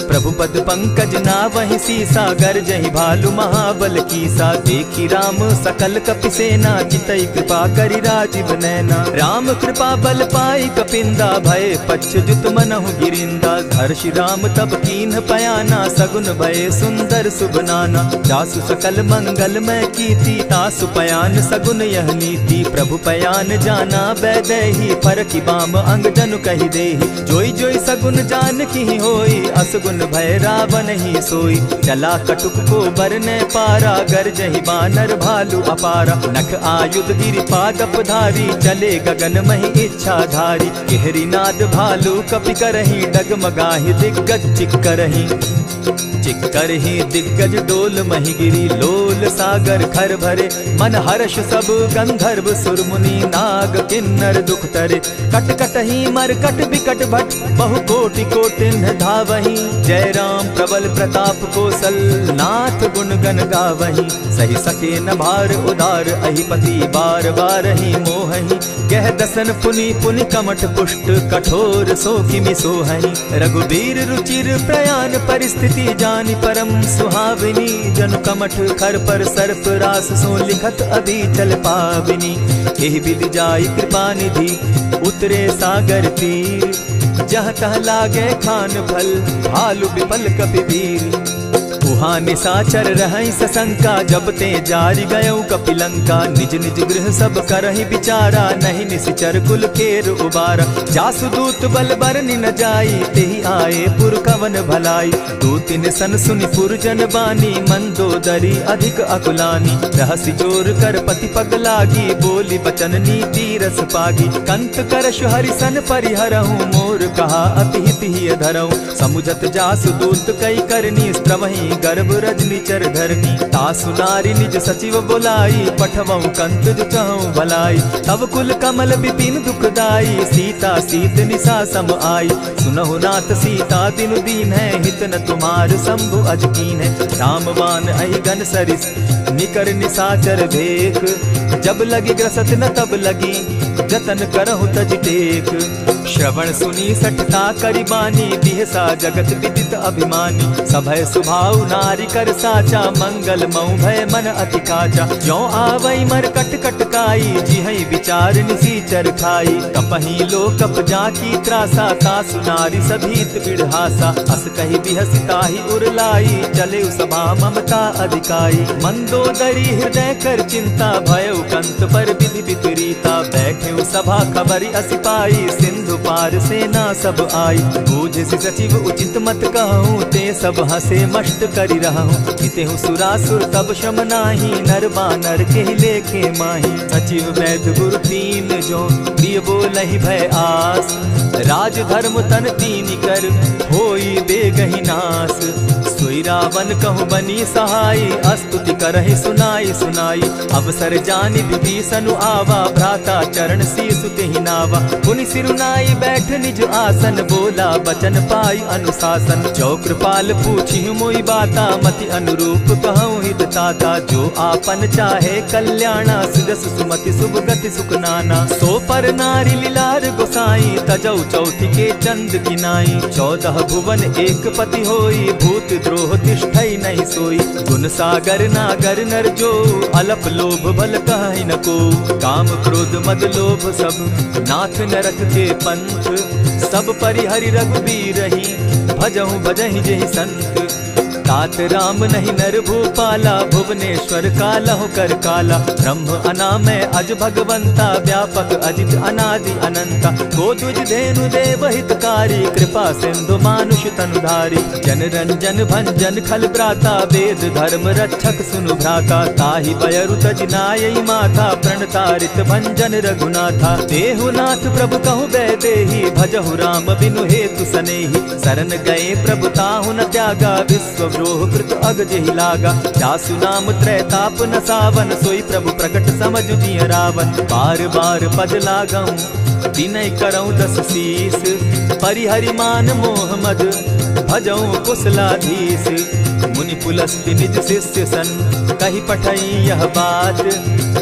प्रभु पद पंकज नावहि सीसा, गरजहि भालु महाबल कीसा। देखी राम सकल कपि सेना, चितई कृपा करि राजीव नैना। राम कृपा बल पाई कपिंदा, भय पच्युत मनहु गिरिंदा। हर्षि राम तब कीन्ह पयाना, सगुन भय सुंदर शुभ नाना। जासु सकल मंगल मैं कीर्ति, तासु पयान सगुन यह नीति। प्रभु पयान जाना बैदेही, फरकि बाम अंग जनु कहि देहि। जोई जोई सगुन जान की होई, असगुन भय रावण ही सोई। चला कटुक को बरने पारा, गरजहि बानर भालु अपारा। नख आयुध गिरि पादप धारी, चले गगन महि इच्छा धारी। केहरी नाद भालु कपि करहि, डगमगाहि दिग्गज चिक्करहि। चिक्करहि दिग्गज डोल महि गिरी, लोल सागर खर भरे। मन हर्ष सब गंधर्व सुर मुनि, नाग किन्नर दुख तरे। कट कटहि मरकट बिकट भट, बहु कोटि कोटिन्ह धावहि। जय राम प्रबल प्रताप कौशल, नाथ गुण गण गावहि। सही सके न भार उदार, अहिपति बार बार ही मोहहि। कह दसन पुनि पुनि कमठ पुष्ट, कठोर सो किमि सोहहि। रघुबीर रुचिर प्रयाण परिस्थिति, जानि परम सुहाविनी। जनु कमठ खर पर सर्प रास, सो लिखत अभी चल पाविनी। एहि विधि जाई कृपा निधि, उतरे सागर तीर। जहाँ तह लागे खान फल, भालु विपल कपिवीर। उहाँ निशाचर रहै सशंका, जब ते जारि गयौ कपिलंका। निज निज गृह सब करहि विचारा, नहीं निशिचर कुल केर उबारा। जासु दूत बल बरनि न जाई, तेहि आए पुर कवन भलाई। दो तीन सन सुनि पुरजन बानी, मंदोदरी अधिक अकुलानी। रहसि जोर कर पति पग लागी, बोली बचन नीति रस पागी। कंत करश हरि सन परिहरहूँ, मोर कहा अति हित ही धरऊँ। समुझत जासु दूत कई करनी, स्त्रवहीं गर्भ रजनी चर धरनी। तासु नारी निज सचिव बोलाई, पठवऊँ कंत जो चहूँ भलाई। तब कुल कमल विपिन दुखदाई, सीता सीत निशा सम आई। सुनहु नाथ सीता बिनु दीन है, हित न तुम्हार शंभु अजकीन है। रामवान अहिगन सरिस निकर निशाचर भेख, जब लगी ग्रसत न तब लगी जतन करहु तज टेक। श्रवण सुनी सठता करिबानी, बिहसा जगत विदित अभिमानी। सभय सुभाव नारी कर साचा, मंगल मऊ भय मन अति काचा। ज्यों आवई मर कट कट काई, जिहई विचार निसीचर खाई। कपही लो कप जाकी त्रासा, तासु नारी सभीत बिढ़ासा। अस कही बिहसिता ही उरलाई, चले सभा ममता अधिकाई। मंदोदरी हृदय कर चिंता, भयउ कंत पर विधि विपरीता। बैठे सभा खबरी असी पाई, सिंधु पार सेना सब आई। बूझ सचिव उचित मत कहूँ, ते सब हसे मस्त करि रहूँ। जितेहु सुरासुर तब शम नाही, नर बानर के लेखे माही। सचिव वैद्य गुरु तीन जो, प्रिय बोलहि भय आस। राज धर्म तन तीन कर, होई बेगहि नास। सोई रावण कहु बनी सहाई, अस्तुति करहि सुनाई सुनाई। अवसर जानि विभीषण आवा, भ्राता चरण शीसु तेहि नावा। पुनि सिरुनाई बैठ निज आसन, बोला बचन पाई अनुशासन। जो कृपाल पूछि मोई बाता, मति अनुरूप कहूँ हित ताता। जो आपन चाहे कल्याणा, सुजस सुमति शुभ गति सुख नाना। सो पर नारी लीलार गोसाई, तजौ चौथि के चंद किनाई। 14 भुवन एक पति होई, भूत द्रोह तिष्ठई नहीं सोई। गुण सागर नागर नर जो, अलप लोभ बल कहि न को। काम क्रोध मद लोभ सब, नाथ नरक के पंथ। सब परिहरि रघुबीर रही, भजहु भजहि जेहि संत। तात राम नहीं नर भूपाला, भुवनेश्वर कालहु कर काला। ब्रह्म अनामय अज भगवंता, व्यापक अजित अनादि अनंता। गोदुज धेनु देव हितकारी, कृपा सिंधु मानुष तनुधारी। जन रंजन भंजन खल भ्राता, वेद धर्म रक्षक सुनु भ्राता। ताहि बयरु तज नायई माथा, प्रणतारित भंजन रघुनाथा। देहुनाथ प्रभु कहु बैदेही, भजहु राम बिनु हेतु सनेही। शरण गए प्रभु ताहु न त्यागा, विश्व द्रोह कृत अग जेहि लागा। जासु नाम त्रैताप न सावन, सोई प्रभु प्रकट समझ जिय रावण। बार बार पद लागऊं, विनय करऊं 10 शीस। परिहरि मान मोह मद, भजऊं कुशलाधीश। मुनि पुलस्ति निज शिष्य सन, कही पठई यह बात।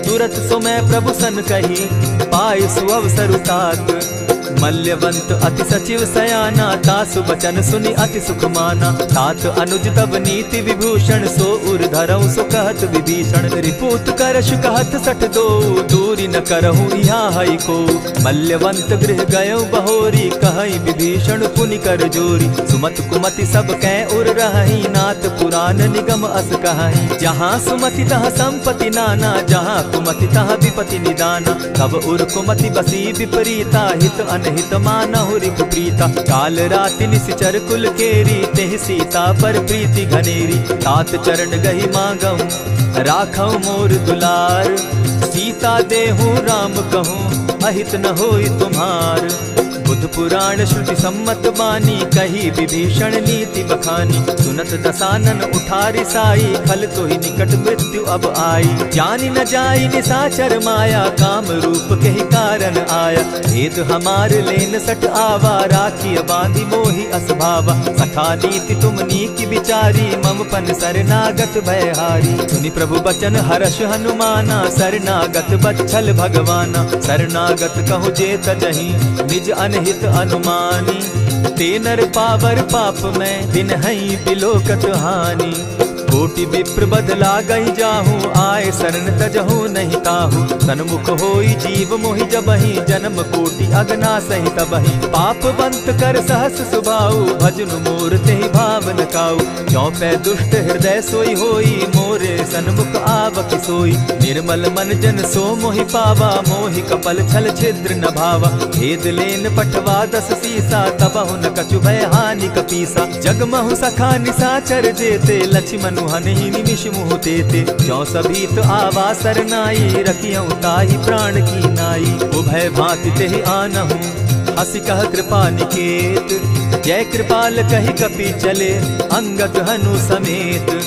तुरत सो मैं प्रभु सन कही, पाए सुअवसर तात। मल्यवंत अति सचिव सयाना, तासु बचन सुनि अति सुख माना। तात अनुज तब नीति विभूषण, सो उर धरऊं सो कहत विभीषण। रिपुत करश कहत सठ दो, दूरी न करहूँ यहाँ हई को। मल्यवंत गृह गयो बहोरी, कहई विभीषण पुनि कर जोरी। सुमत कुमति सब कै उर रही, नाथ पुराण निगम अस कहई। जहाँ सुमति तहाँ संपत्ति नाना, जहाँ कुमति तहाँ विपति निदाना। तब उर कुमति बसी विपरीता, हित अनहित मानहु रिपु प्रीता। काल राति निशिचर कुल केरी, तेहि सीता पर प्रीति घनेरी। तात चरण गहि मांगऊं, राखऊं मोर दुलार। सीता देहूं राम कहूं, अहित न होई तुम्हार। बुध पुराण श्रुति सम्मत बानी, कही विभीषण नीति बखानी। सुनत दसानन उठारी साई, खल तो ही निकट मृत्यु अब आई। जानी न जाई निशाचर माया, काम रूप के ही कारण आया। भेद हमार लेन सट आवा, राखी बांधी मोहि असभावा। सखा नीति तुम नीकी विचारी, मम पन शरणागत भयहारी। सुनि प्रभु बचन हर्ष हनुमाना, शरणागत बच्छल भगवाना। शरणागत कहु जे तजहि, निज अनहित अनुमानी। ते नर पावर पाप में, दिन हई बिलोकत हानि। कोटि विप्र बदला गई जाहूँ, आए शरण तजहूँ नहीं ताहू। सन्मुख होई जीव मोहि जबहि, जन्म कोटि अगना सही तबहि। पाप बंत कर सहस सुभाऊ, भजनु मोर तेहि भावन काऊ। चौपै दुष्ट हृदय सोई होई, मोरे सन्मुख आवक सोई। निर्मल मन जन सो मोहि पावा, मोहि कपल छल छिद्र न भावा। भेद लेन पठवा 10 सीसा, तबहु न कछु भय हानि कपीसा। जगमहु सखा निसाचर जेते, लक्ष्मनु हनहि निमिष मुहु तेते। ज्यों सभीत आवा सरनाई, रखियऊ ताहि प्राण की नाई। उभय भांति तेहि आनहु, हसी कह कृपा निकेत। जय कृपाल कहि कपि चले, अंगद हनु समेत।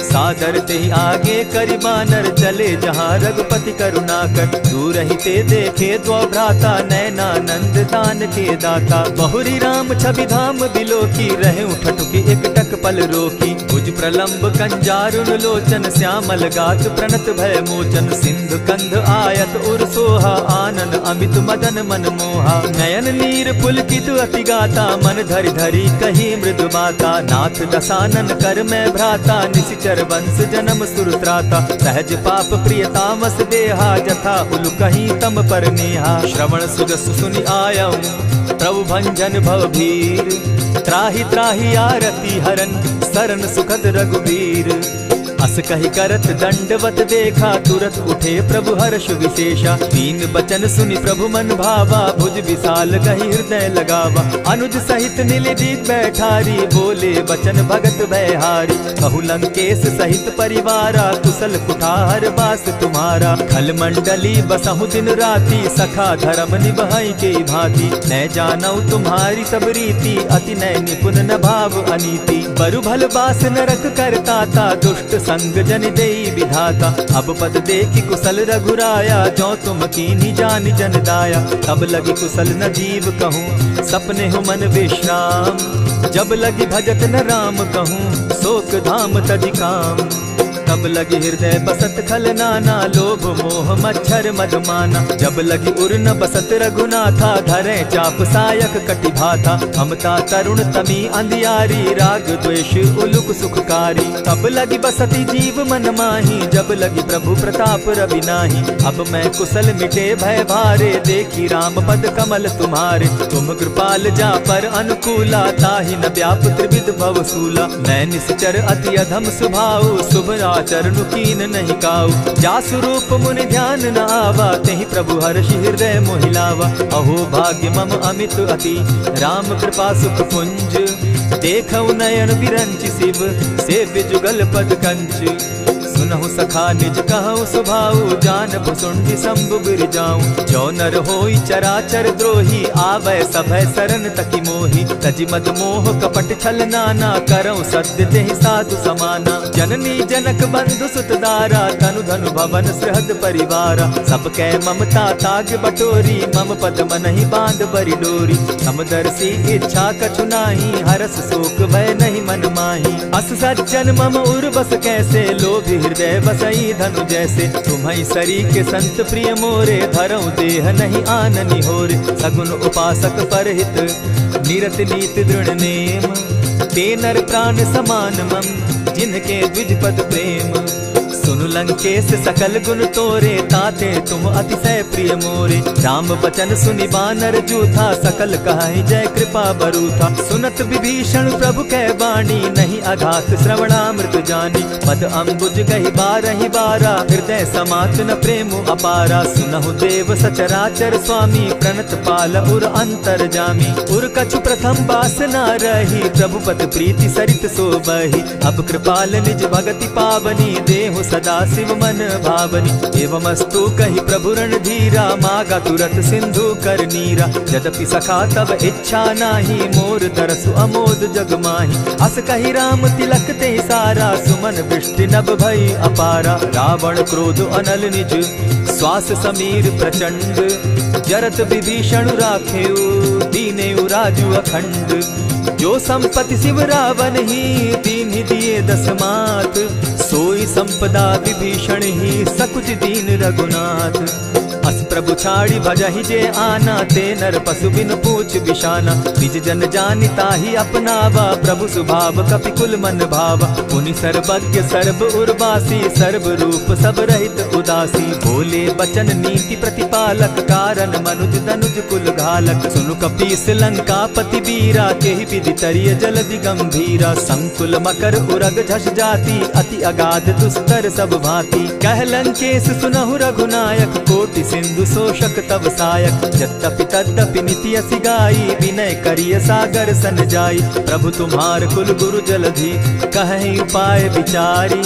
सादर तेहि आगे करि बानर, चले जहाँ रघुपति करुणाकर। दूर ही ते देखे द्वौ भ्राता, नैनानंद दान के दाता। बहुरी राम छवि धाम बिलोकी, रहे ठठुकी एकटक पल रोकी। भुज प्रलंब कंजारुन लोचन, श्यामल गात प्रणत भय मोचन। सिंधु कंध आयत उर सोहा, आनन अमित मदन मन मोहा। नयन नीर पुलकित अति गाता, मन धरि धरि कही मृदु बाता। नाथ दसानन कर मैं भ्राता, निशिचर वंश जन्म सुरत्राता। सहज पाप प्रिय तामस देहा, जथा उलु कहीं तम पर नेहा। श्रवण सुजस सुनि आयऊं, प्रभु भंजन भव भीर। त्राहि त्राहि आरती हरन, सरन सुखद रघुबीर। अस कहि करत दंडवत देखा, तुरत उठे प्रभु हर्ष विशेषा। दीन बचन सुनि प्रभु मन भावा, भुज विशाल कहि हृदय लगावा। अनुज सहित नीलदीप बैठारी, बोले बचन भगत भयहारी। कहु लंकेश सहित परिवारा, कुशल कुठार बास तुम्हारा। खल मंडली बसहु दिन राति, सखा धर्म निभाई के भांति। न जानौ तुम्हारी सब रीति, अति नय निपुण न भाव अनीति। बरु भल बास नरक करताता, दुष्ट संग जन देई विधाता। अब पद देखि कुशल रघुराया, जो तुम कीनी जानि जन दाया। तब लगी कुशल न जीव कहूँ, सपने हो मन विश्राम। जब लगी भजत न राम कहूँ, शोक धाम तजि काम। तब लगी हृदय बसत खल नाना, लोभ मोह मच्छर मदमाना। जब लगी उर न बसत रघुनाथा, धरे चाप सायक कटि भाथा। ममता तरुण तमी अंधियारी, राग द्वेष उलुक सुखकारी। तब लगी बसती जीव मन माही, जब लगी प्रभु प्रताप रवि नाही। अब मैं कुशल मिटे भय भारे, देखी राम पद कमल तुम्हारे। तुम कृपाल जा पर अनुकूला, ताहि न व्याप त्रिविध भव सूला। मैं निश्चर अति अधम स्वभाव, शुभ चरणु कीन नहीं काऊ। जासु रूप मुनि ध्यान न आवा, तेहि प्रभु हर्षि हृदय मोहिलावा। अहो भाग्य मम अमित अति, राम कृपा सुख पुंज। देखऊ नयन विरंचि शिव, सेव्य जुगल पद कंच। सुनहु सखा निज कहूँ सुभाऊ, जान भुसुंडि शंभु गिर जाऊं। जो नर होई चराचर द्रोही, आवे सभय शरण तकी मोही। तजि मद मोह कपट छल नाना, करऊँ सत्य तेहि साधु समाना। जननी जनक बंधु सुत दारा, तनु धनु भवन सृहद परिवारा। सब कै ममता ताग बटोरी, मम पद मनहि बांध बरि डोरी। समदर्शी इच्छा कछु नाही, हरस शोक भय नहीं मन माही। अस सज्जन मम उर बस कैसे, लोभी हृदय बसई धनु जैसे। तुम्हि सरी के संत प्रिय मोरे, धरऊ देह नहीं आननि होरे। सगुन उपासक परहित, निरत नीत दृढ़ नेम। ते नर प्राण समान मम, जिनके द्विज पद प्रेम। सुनु लंकेश सकल गुण तोरे, ताते तुम अतिशय प्रिय मोरे। राम बचन सुनि बानर जूथा, सकल कहाई जय कृपा बरूथा। सुनत विभीषण प्रभु कै बाणी, नहीं अघात श्रवणामृत जानी। पद अम्बुज गहि बारहि बारा, हृदय समात न प्रेम अपारा। सुनहु देव सचराचर स्वामी, प्रणत पाल उर अंतर जामी। उर कछु प्रथम बासना रही, प्रभु पद प्रीति सरित सोबहि। अब कृपाल निज भगति पावनी, देहु सदा शिव मन भावनी। एवमस्तु कहि प्रभु रणधीरा, मागा तुरत सिंधु कर नीरा। यद्यपि सखा तब इच्छा नाही, मोर तरसु अमोद जग माही। अस कहि राम तिलक ते सारा, सुमन वृष्टि नभ भई अपारा। रावण क्रोध अनल निज, श्वास समीर प्रचंड। जरत विभीषण राखेउ, दीनेउ राजु अखंड। जो संपत्ति शिव रावण ही, दीन्हि दिए 10 मात। सोई संपदा विभीषण ही, सकुच दीन रघुनाथ। अस प्रभु छाड़ी भजहि जे आना, ते नर पशु बिन पूछ बिशाना। निज जन जानि ताहि अपनावा, प्रभु स्वभाव कपि कुल मन भावा। पुनि सर्वज्ञ सर्व उर्वासी, सर्व रूप सब रहित उदासी। बोले बचन नीति प्रतिपालक, कारण मनुज तनुज कुल घालक। सुनु कपीस लंकापति वीरा, केहि विधि तरिय जलधि गंभीरा। संकुल मकर उरग झष जाति, अति अगाध दुस्तर सब भांति। कह लंकेश सुनहु रघुनायक, कोटि सिंधु शोषक तब सायक। यद्यपि तद्यपि निति असि गाई, विनय करिय सागर सन जाई। प्रभु तुम्हार कुल गुरु जलधि, कहि उपाय विचारी।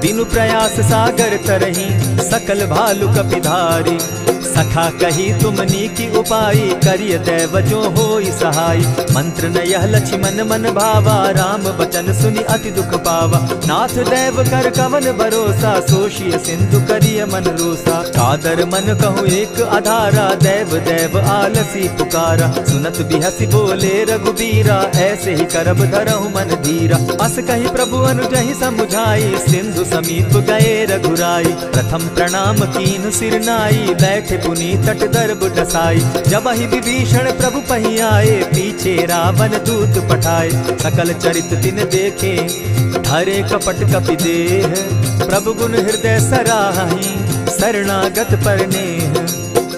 दिनु प्रयास सागर तरही, सकल भालु कपिधारी। सखा कही तुमनी की उपाय, करिय दैव जो होई सहाय। मंत्र न यह लक्ष्मण मन भावा, राम बचन सुनि अति दुख पावा। नाथ दैव कर कवन भरोसा, सोषिय सिंधु करिय मन रोसा। कादर मन कहूँ एक आधारा, दैव दैव आलसी पुकारा। सुनत बिहसी बोले रघुबीरा, ऐसे ही करब धरहु मन धीरा। अस कही प्रभु अनुजहि समुझाई, सिंधु समीप गए रघुराई। प्रथम प्रणाम कीन सिर नाई, बैठे पुनि तट दर्ब डसाई। जब ही विभीषण प्रभु पही आए, पीछे रावण दूत पठाए। सकल चरित तिन देखे, धरे कपट कपि देह। प्रभु गुण हृदय सराहि, शरणागत पर नेह।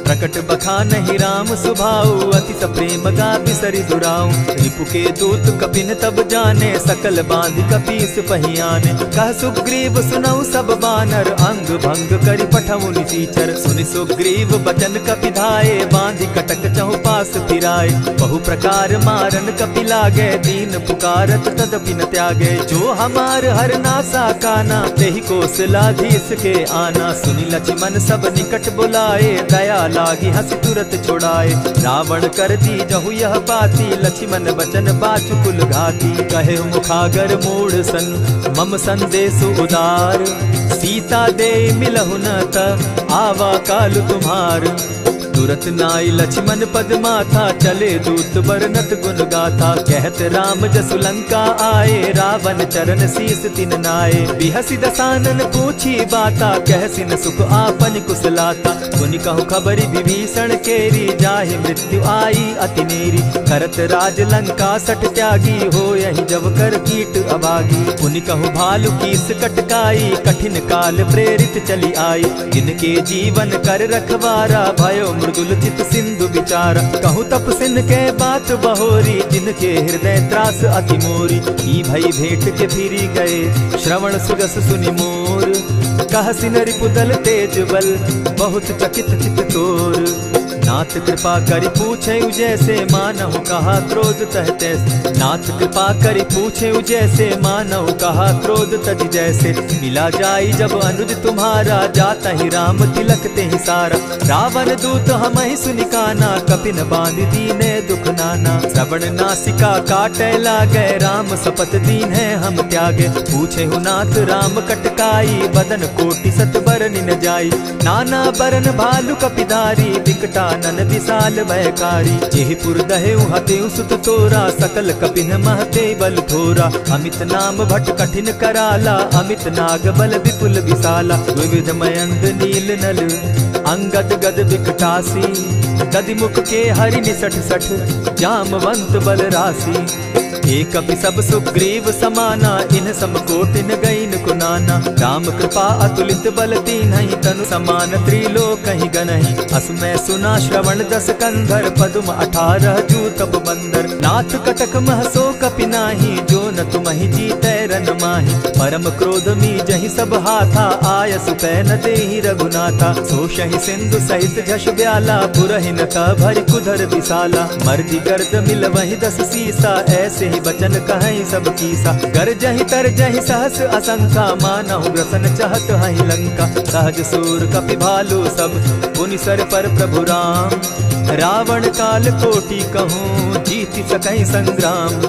प्रकट बखानहि राम सुभाऊ, अति सप्रेम गा बिसरि दुराऊ। रिपु के दूत कपिन तब जाने, सकल बांधि कपीस पहियाने। कह सुग्रीव सुनऊ सब बानर, अंग भंग करि पठऊ निसीचर। सुनि सुग्रीव बचन कपि धाये, बांधि कटक चहु पास फिराए। बहु प्रकार मारन कपि लागे, दीन पुकारत तदपि न त्यागे। जो हमार हर नासा काना, तेहि कौशलाधीश के आना। सुनि लक्ष्मण सब निकट बुलाए, दया लागी हंस तुरत छुड़ाए। रावण कर दी जहु यह बाती, लक्ष्मण बचन बाचु कुल घाती। कहे मुखागर मूढ़ सन, मम संदेश उदार। सीता दे मिलहु न त, आवा काल तुम्हार। तुरत नाई लक्ष्मण पद माथा, चले दूत बरनत गुण गाथा। कहत राम जसु लंका आए, रावण चरण शीस तिन नाए। बिहसि दसानन पूछी बाता, कहसिन सुख आपन कुशलाता। सुनि कहु खबरि विभीषण केरी, जाहि मृत्यु आई अति नेरी। करत राज लंका सठ त्यागी, हो यही जब कर कीट अभागी। पुनि कहु भालु कीस कटकाई, कठिन काल प्रेरित चली आई। जिनके जीवन कर रखवारा, भयो मृदुल चित सिंधु विचार। कहु तप सिन के बात बहोरी, जिनके हृदय त्रास अति मोरी। ई भई भेंट के फिरी गए, श्रवण सुजस सुनि मोर। कह सिन रिपुदल तेज बल, बहुत चकित चित तोर। नाथ कृपा करि पूछे जैसे, मानहु कहा क्रोध तह तैसे। नाथ कृपा करि पूछे जैसे, मानहु कहा क्रोध तज जैसे। मिला जाई जब अनुज तुम्हारा, जाता ही राम तिलक ते ही सारा। रावण दूत हम ही सुनिकाना, कपिन बांध दीने दुख नाना। श्रवण नासिका काटे लागे, राम सपत दीन है हम त्यागे। पूछे हु नाथ राम कटकाई, बदन कोटि सत बरन न जाई। नाना बरन भालु कपिधारी, विकटा नन विशाल भयकारी। जेहिपुर दहेउ हतेउ सुत तोरा, सकल कपिन महते बल थोरा। अमित नाम भट कठिन कराला, अमित नाग बल विपुल विशाला। विविध मयंद नील नल, अंगद गद विकटासी। गदिमुख के हरि निसठ सठ, जामवंत बल राशि। एक कपि सब सुग्रीव समाना, इन समकोटिन गईन कुनाना। राम कृपा अतुलित बल दीन्हि, तनु समान त्रिलोक ही गनहि। असमय सुना श्रवण दस कंधर, पदुम 18 जूतब बंदर। नाथ कटक महसो कपि नाही, जो न तुमहि जीतै रन माहि। परम क्रोध मी जहि सब हाथा, आय सुपैन देहि रघुनाथा। सोषहि सिंधु सहित झष ब्याला, पुरहि न भरि कुधर विशाला। मर्दि गर्द मिल वहि 10 सीसा, ऐसे बचन कहीं सब कीसा। कर जहि तर जहि सहस असंखा, मानहु ग्रसन चाहत हहि लंका। सहज सूर कपि भालु सब, पुनि सर पर प्रभु राम। रावण काल कोटि कहूँ, जीति सकहि संग्राम।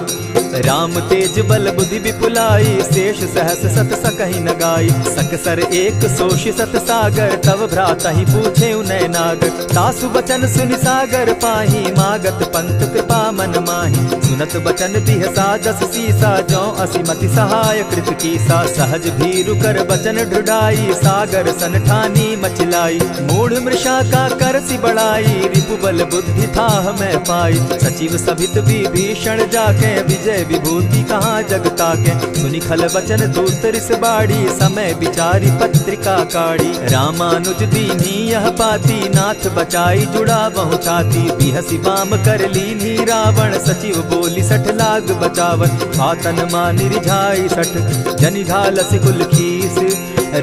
राम तेज बल बुद्धि विपुलाई, शेष सहस सत सकहि न गाई। सकसर एक सोषि सत सागर, तव भ्राता ही पूछे उनय नागर। तासु बचन सुनि सागर पाही, मागत पंत कृपा मन माही। सुनत बचन बिहसा जस सीसा, जौ असिमति सहाय कृत कीसा। सहज भीरु कर बचन ढुढ़ाई, सागर सन ठानी मचिलाई। मूढ़ मृषा का करसि बढ़ाई, रिपु बल बुद्धि थाह मैं पाई। सचिव सभित विभीषण जाके, विजय विभूति कहाँ जगता के। सुनि खल बचन दूत रिस बाड़ी, समय विचारी पत्रिका काढ़ी। रामानुज दीनी यह पाती, नाथ बचाई जुड़ा बहु छाती। बिहसी बाम कर लीनी रावण, सचिव बोली सठ लाग बचावन। आतन मानि रिझाई सठ, जनि ढालसि कुल खीस।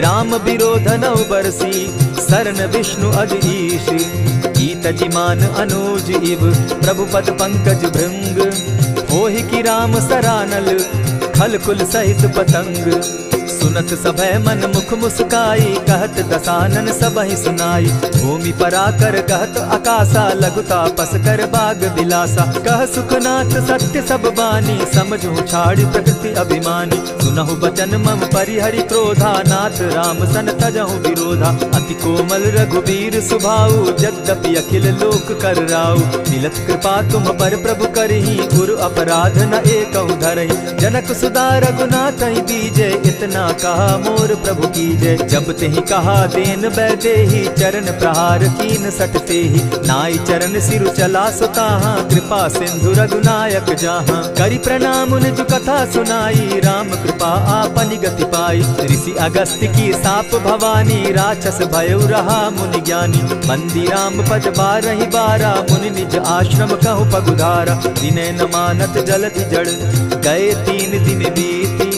राम विरोध नौ बरसी, सरन विष्णु अज ईश। ईत जिमान अनुज इव, प्रभु पद पंकज भृंग। होहि की राम सरानल, खल कुल सहित पतंग। सुनत सभय मन मुख मुस्काई, कहत दसानन सबहि सुनाई। भूमि पराकर कहत आकाशा, लघु तापस कर बाग बिलासा। कह सुखनाथ सत्य सब बानी, समझू छाड़ प्रकृति अभिमानी। सुनहु बचन मम परिहरि क्रोधा, नाथ राम सन तजहु विरोधा। अति कोमल रघुबीर सुभाऊ, यद्यपि अखिल लोक कर राऊ। मिलत कृपा तुम पर प्रभु करही, गुरु अपराध न एकहु धरहि। जनक सुदा रघुनाथ दीजे, इतना कहा मोर प्रभु कीजय। जब तेहि कहा देन बैदेही, चरण प्रहार कीन सटते ही। नाई चरण सिरु चला सुताहा, कृपा सिंधु रघुनायक जाहा। करि प्रणाम निज कथा सुनाई, राम कृपा आपनि गति पाई। ऋषि अगस्त्य की साप भवानी, राक्षस भयउ रहा मुनि ज्ञानी। मंदी राम पद बारहि बारा, मुनि निज आश्रम कहु पगुधारा। विनय न मानत जलधि जड़, गए 3 दिन बीती।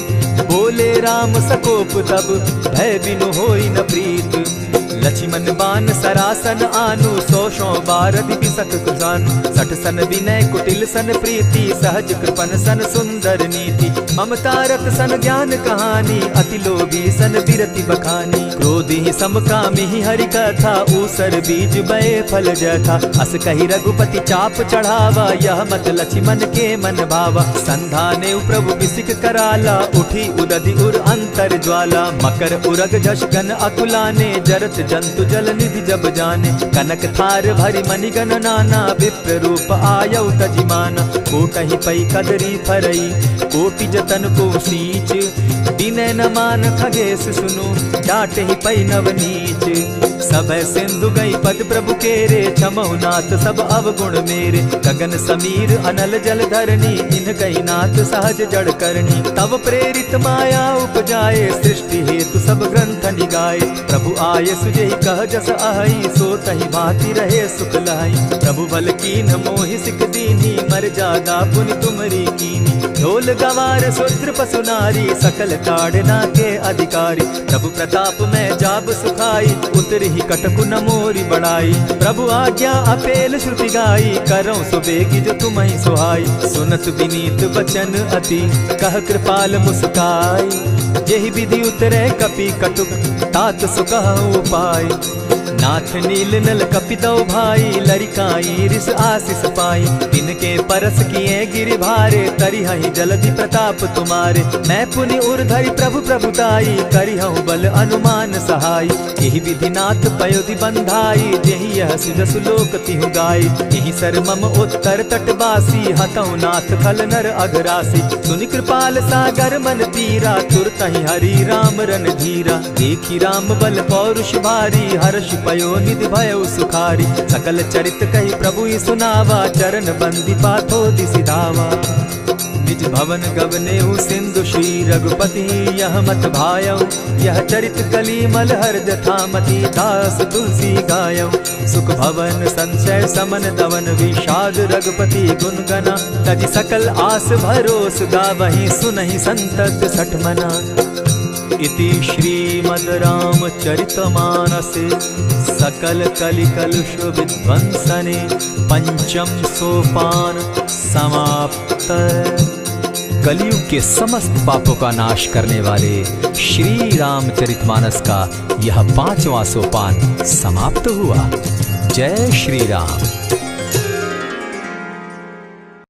बोले राम सकोप तब, भय बिनु होई न प्रीत। लक्ष्मण बान सरासन आनु, 100 बार दिपिसक कुजानु। 60 सन विनय कुटिल सन प्रीति, सहज कृपन सन सुंदर नीति। ममता रत सन ज्ञान कहानी, अति लोभी सन बिरति बखानी। क्रोधी समकामी हरि कथा, ऊसर बीज बय फल जथा। अस कहि रघुपति चाप चढ़ावा, यह मत लक्ष्मण के मन भावा। संधाने प्रभु बिसिक कराला, उठी उदधि उर अंतर ज्वाला। मकर उरग झष गन अकुलाने, जरत जंतु जल निधि जब जाने। कनक थार भरी मणिगण नाना, विप्र रूप आयउ तजिमाना। कोटहि पै कदरी फरई, कोटि जतन को सींच। विनय न मान खगेश सुनु, डांटहि पै नव नीच। सभय सिंधु गई पद प्रभु केरे, क्षमहु नाथ सब अवगुण मेरे। गगन समीर अनल जल धरनी, इन कही नाथ सहज जड़ करनी। तब प्रेरित माया उपजाए, सृष्टि हेतु सब ग्रंथ निगाए। प्रभु आय सुजेहि कह जस अहई, सो तहि भांति रहे सुख लहई। प्रभु बल कीन मोहि सिख दीनी, मर जादा पुनि तुमरी कीनी। ढोल गवार शूद्र पशु नारी, सकल ताड़ना के अधिकारी। प्रभु प्रताप में जाब सुखाई, उतरि कटकु न मोरी बड़ाई। प्रभु आज्ञा अपेल श्रुति गाई, करऊं सुबेगी जो तुम्हि सुहाई। सुनत विनीत बचन अति, कह कृपाल मुस्काई। जेहि विधि उतरे कपि कटुक, तात सुकहु उपाय। नाथ नील नल कपितौ भाई, लरिकाई रिस आशीष पाई। तिनके परस किए गिरि भारे, तरिहहि जलधि प्रताप तुम्हारे। मैं पुनि उर्धरि प्रभु प्रभुताई, करिहउ बल अनुमान सहाय। एहि विधि नाथ पयोधि बंधाई, जेहि यह सुजसु लोक तिहु गाई। एहि सर मम उत्तर तटवासी, हतौ नाथ खल नर अघरासी। सुनि कृपाल सागर मन तीरा, तुरतहि हरि राम रन धीरा। देखी राम बल पौरुष भारी, हर्ष पयो निधि भयउ सुखारी। सकल चरित कही प्रभु सुनावा, चरण बंदी पाथो दिसि धावा। निज भवन गवनेउ सिंधु श्री रघुपति, यह मत भायउ। यह चरित कली मलहर जथामति, दास तुलसी गायउ। सुख भवन संशय समन दवन, विषाद रघुपति गुण गना। तजि सकल आस भरोस, गावहि सुनहि संतत सठ मना। इति श्रीमद् रामचरितमानसे, सकल कलिकलुष विध्वंसने। पंचम सोपान समाप्त। कलयुग के समस्त पापों का नाश करने वाले श्री रामचरितमानस का यह 5वां सोपान समाप्त हुआ। जय श्री राम।